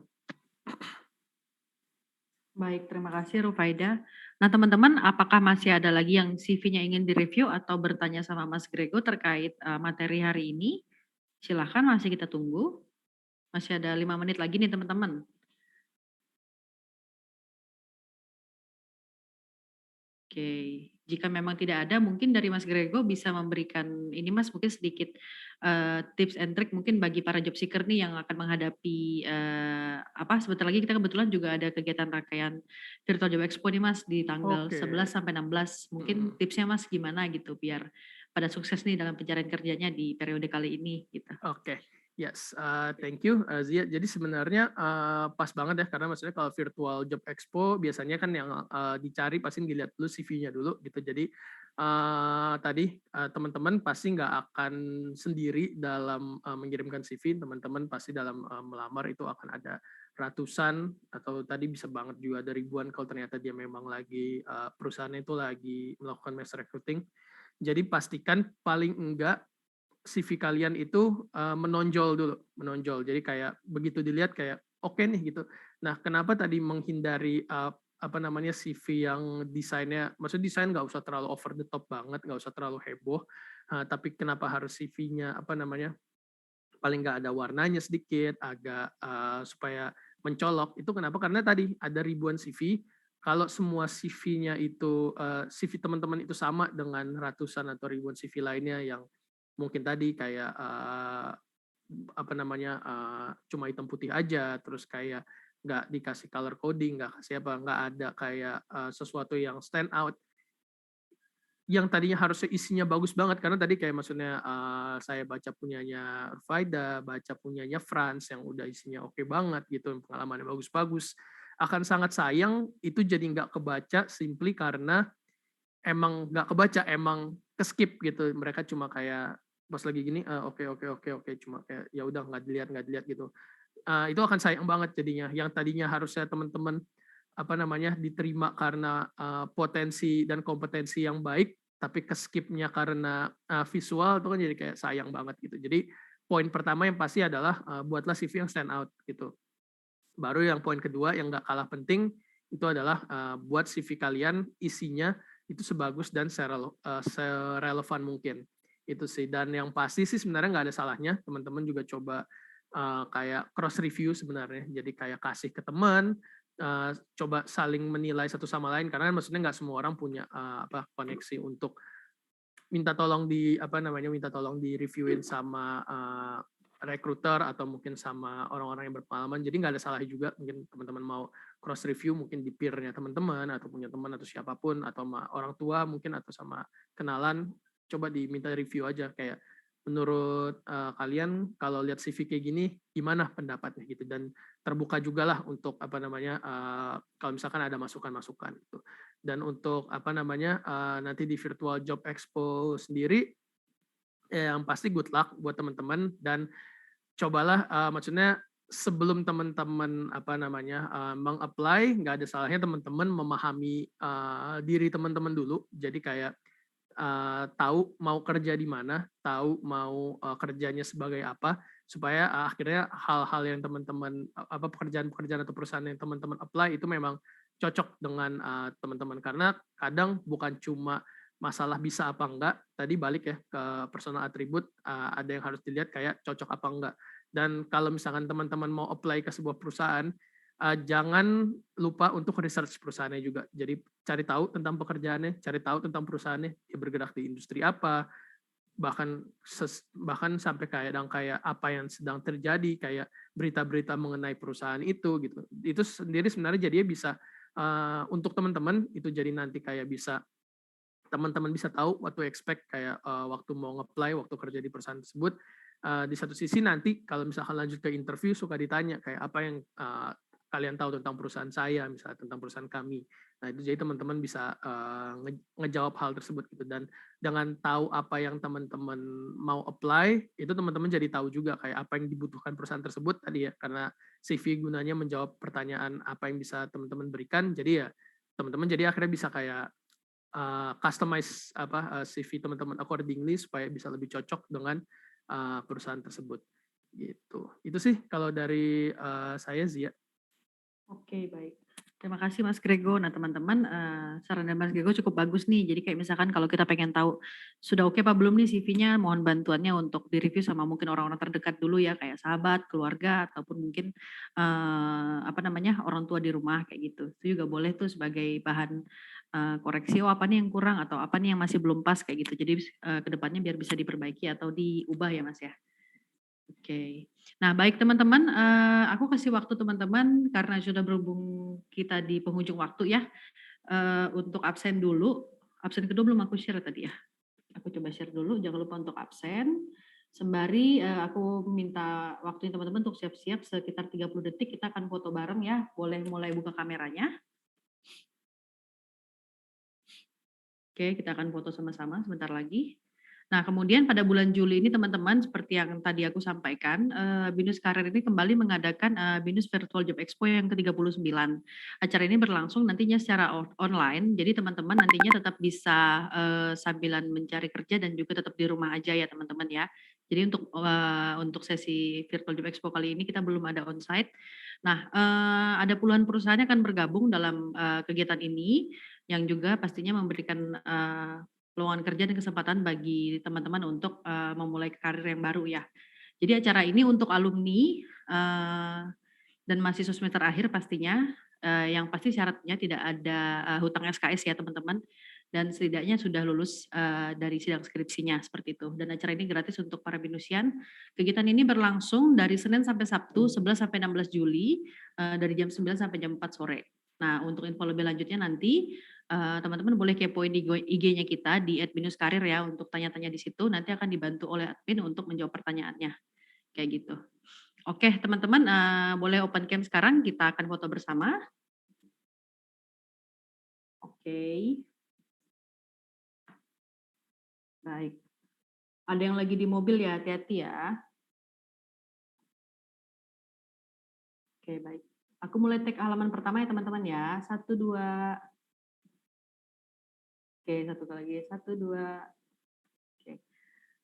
Baik, terima kasih Rufaida. Nah teman-teman, apakah masih ada lagi yang CV-nya ingin direview atau bertanya sama Mas Grego terkait materi hari ini? Silahkan, masih kita tunggu. Masih ada 5 menit lagi nih teman-teman. Oke. Jika memang tidak ada, mungkin dari Mas Grego bisa memberikan ini Mas, mungkin sedikit tips and trick mungkin bagi para job seeker nih yang akan menghadapi sebentar lagi kita kebetulan juga ada kegiatan rangkaian Virtual Job Expo nih Mas di tanggal 11 sampai 16. Mungkin tipsnya Mas gimana gitu biar pada sukses nih dalam pencarian kerjanya di periode kali ini gitu. Oke. Yes, thank you Zia. Jadi sebenarnya pas banget ya karena maksudnya kalau Virtual Job Expo biasanya kan yang dicari pasti dilihat dulu CV-nya dulu gitu. Jadi tadi teman-teman pasti nggak akan sendiri dalam mengirimkan CV. Teman-teman pasti dalam melamar itu akan ada ratusan atau tadi bisa banget juga ada ribuan kalau ternyata dia memang lagi perusahaannya itu lagi melakukan mass recruiting. Jadi pastikan paling enggak CV kalian itu menonjol dulu, menonjol. Jadi kayak begitu dilihat kayak oke nih gitu. Nah, kenapa tadi menghindari CV yang desainnya, maksudnya desain nggak usah terlalu over the top banget, nggak usah terlalu heboh. Tapi kenapa harus CV-nya paling nggak ada warnanya sedikit, agak supaya mencolok. Itu kenapa? Karena tadi ada ribuan CV. Kalau semua CV-nya itu CV teman-teman itu sama dengan ratusan atau ribuan CV lainnya yang mungkin tadi kayak cuma hitam putih aja, terus kayak nggak dikasih color coding, nggak ada kayak sesuatu yang stand out, yang tadinya harusnya isinya bagus banget karena tadi kayak maksudnya saya baca punyanya Faida, baca punyanya Franz yang udah isinya oke banget gitu, pengalamannya bagus-bagus, akan sangat sayang itu jadi nggak kebaca simply karena emang nggak kebaca, emang keskip gitu. Mereka cuma kayak pas lagi gini oke, cuma kayak ya udah nggak dilihat gitu. Itu akan sayang banget jadinya. Yang tadinya harusnya teman-teman diterima karena potensi dan kompetensi yang baik, tapi keskipnya karena visual itu kan jadi kayak sayang banget gitu. Jadi poin pertama yang pasti adalah buatlah CV yang stand out gitu. Baru yang poin kedua yang nggak kalah penting itu adalah buat CV kalian isinya itu sebagus dan serelevan mungkin. Itu sih. Dan yang pasti sih sebenarnya nggak ada salahnya teman-teman juga coba kayak cross review sebenarnya. Jadi kayak kasih ke teman, coba saling menilai satu sama lain karena maksudnya nggak semua orang punya koneksi untuk minta tolong di reviewin sama recruiter atau mungkin sama orang-orang yang berpengalaman. Jadi nggak ada salahnya juga mungkin teman-teman mau cross review mungkin di peer-nya teman-teman atau punya teman atau siapapun atau sama orang tua mungkin atau sama kenalan, coba diminta review aja kayak menurut kalian kalau lihat CV kayak gini gimana pendapatnya gitu, dan terbuka juga lah untuk kalau misalkan ada masukan-masukan gitu. Dan untuk nanti di Virtual Job Expo sendiri yang pasti good luck buat teman-teman, dan cobalah maksudnya sebelum teman-teman meng-apply, nggak ada salahnya teman-teman memahami diri teman-teman dulu. Jadi kayak tahu mau kerja di mana, tahu mau kerjanya sebagai apa, supaya akhirnya hal-hal yang teman-teman pekerjaan-pekerjaan atau perusahaan yang teman-teman apply itu memang cocok dengan teman-teman. Karena kadang bukan cuma masalah bisa apa enggak, tadi balik ya ke personal attribute, ada yang harus dilihat kayak cocok apa enggak. Dan kalau misalkan teman-teman mau apply ke sebuah perusahaan, jangan lupa untuk research perusahaannya juga. Jadi cari tahu tentang pekerjaannya, cari tahu tentang perusahaannya, dia bergerak di industri apa, bahkan sampai kayak apa yang sedang terjadi, kayak berita-berita mengenai perusahaan itu gitu. Itu sendiri sebenarnya jadinya bisa untuk teman-teman itu jadi nanti kayak bisa teman-teman bisa tahu what to expect kayak waktu mau nge-apply, waktu kerja di perusahaan tersebut. Di satu sisi nanti kalau misalkan lanjut ke interview suka ditanya kayak apa yang kalian tahu tentang perusahaan saya, misalnya tentang perusahaan kami. Nah itu jadi teman-teman bisa ngejawab hal tersebut gitu, dan dengan tahu apa yang teman-teman mau apply, itu teman-teman jadi tahu juga kayak apa yang dibutuhkan perusahaan tersebut tadi ya, karena CV gunanya menjawab pertanyaan apa yang bisa teman-teman berikan. Jadi ya teman-teman jadi akhirnya bisa kayak customize CV teman-teman accordingly supaya bisa lebih cocok dengan perusahaan tersebut gitu. Itu sih kalau dari saya, Zia. Oke, baik. Terima kasih Mas Grego. Nah teman-teman, saran dari Mas Grego cukup bagus nih. Jadi kayak misalkan kalau kita pengen tahu sudah oke apa belum nih CV-nya, mohon bantuannya untuk direview sama mungkin orang-orang terdekat dulu ya, kayak sahabat, keluarga, ataupun mungkin orang tua di rumah kayak gitu. Itu juga boleh tuh sebagai bahan koreksi, oh apa nih yang kurang atau apa nih yang masih belum pas kayak gitu. Jadi kedepannya biar bisa diperbaiki atau diubah ya Mas ya. Oke. Nah baik teman-teman, aku kasih waktu teman-teman karena sudah berhubung kita di penghujung waktu ya, untuk absen dulu. Absen kedua belum aku share tadi ya. Aku coba share dulu, jangan lupa untuk absen. Sembari aku minta waktunya teman-teman untuk siap-siap sekitar 30 detik kita akan foto bareng ya. Boleh mulai buka kameranya. Oke, kita akan foto sama-sama sebentar lagi. Nah, kemudian pada bulan Juli ini teman-teman seperti yang tadi aku sampaikan, BINUS Karir ini kembali mengadakan BINUS Virtual Job Expo yang ke-39. Acara ini berlangsung nantinya secara online, jadi teman-teman nantinya tetap bisa sambilan mencari kerja dan juga tetap di rumah aja ya teman-teman ya. Jadi untuk sesi Virtual Job Expo kali ini kita belum ada onsite. Nah, ada puluhan perusahaan yang akan bergabung dalam kegiatan ini, yang juga pastinya memberikan lowongan kerja dan kesempatan bagi teman-teman untuk memulai karir yang baru ya. Jadi acara ini untuk alumni dan mahasiswa semester akhir pastinya, yang pasti syaratnya tidak ada hutang SKS ya teman-teman, dan setidaknya sudah lulus dari sidang skripsinya seperti itu. Dan acara ini gratis untuk para binusian. Kegiatan ini berlangsung dari Senin sampai Sabtu 11 sampai 16 Juli dari jam 9 sampai jam 4 sore. Nah untuk info lebih lanjutnya nanti teman-teman boleh kepoin di IG-nya kita di @binuskarir ya untuk tanya-tanya di situ. Nanti akan dibantu oleh admin untuk menjawab pertanyaannya. Kayak gitu. Oke, teman-teman boleh open cam sekarang, kita akan foto bersama. Oke. Baik. Ada yang lagi di mobil ya, hati-hati ya. Oke, baik. Aku mulai tag halaman pertama ya teman-teman ya. 1, 2. Oke, satu lagi. 1, 2. Oke.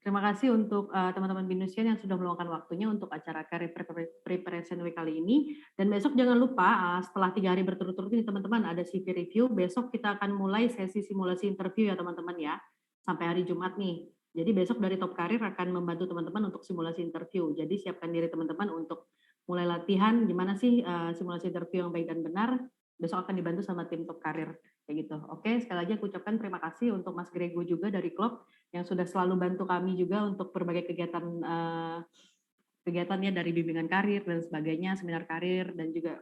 Terima kasih untuk teman-teman binusian yang sudah meluangkan waktunya untuk acara Career Preparation Week kali ini. Dan besok jangan lupa setelah 3 hari berturut-turut ini teman-teman ada CV review. Besok kita akan mulai sesi simulasi interview ya teman-teman ya. Sampai hari Jumat nih. Jadi besok dari Top Career akan membantu teman-teman untuk simulasi interview. Jadi siapkan diri teman-teman untuk mulai latihan gimana sih simulasi interview yang baik dan benar. Besok akan dibantu sama tim Top Career. Kayak gitu. Oke, sekali lagi aku ucapkan terima kasih untuk Mas Grego juga dari klub yang sudah selalu bantu kami juga untuk berbagai kegiatannya dari bimbingan karir dan sebagainya, seminar karir dan juga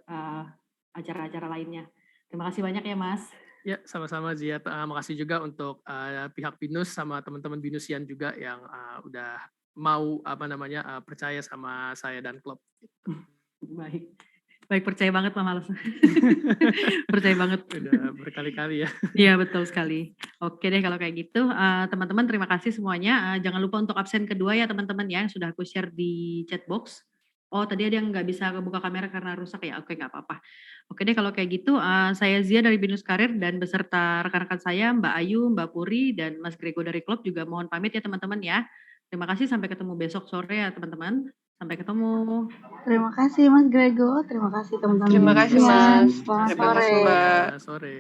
acara-acara lainnya. Terima kasih banyak ya Mas. Ya, sama-sama Zia. Makasih juga untuk pihak BINUS sama teman-teman BINUSian juga yang udah mau percaya sama saya dan klub. Baik, percaya banget Mama Males. Percaya banget. Udah berkali-kali ya. Iya, betul sekali. Oke deh kalau kayak gitu. Teman-teman terima kasih semuanya. Jangan lupa untuk absen kedua ya teman-teman ya, yang sudah aku share di chat box. Oh tadi ada yang nggak bisa buka kamera karena rusak ya. Oke, nggak apa-apa. Oke deh kalau kayak gitu. Saya Zia dari BINUS Karir dan beserta rekan-rekan saya Mbak Ayu, Mbak Puri, dan Mas Grego dari klub juga mohon pamit ya teman-teman ya. Terima kasih, sampai ketemu besok sore ya teman-teman. Sampai ketemu. Terima kasih Mas Grego, terima kasih teman-teman. Terima kasih Mas. Selamat Terima kasih sore. Mbak. Sore.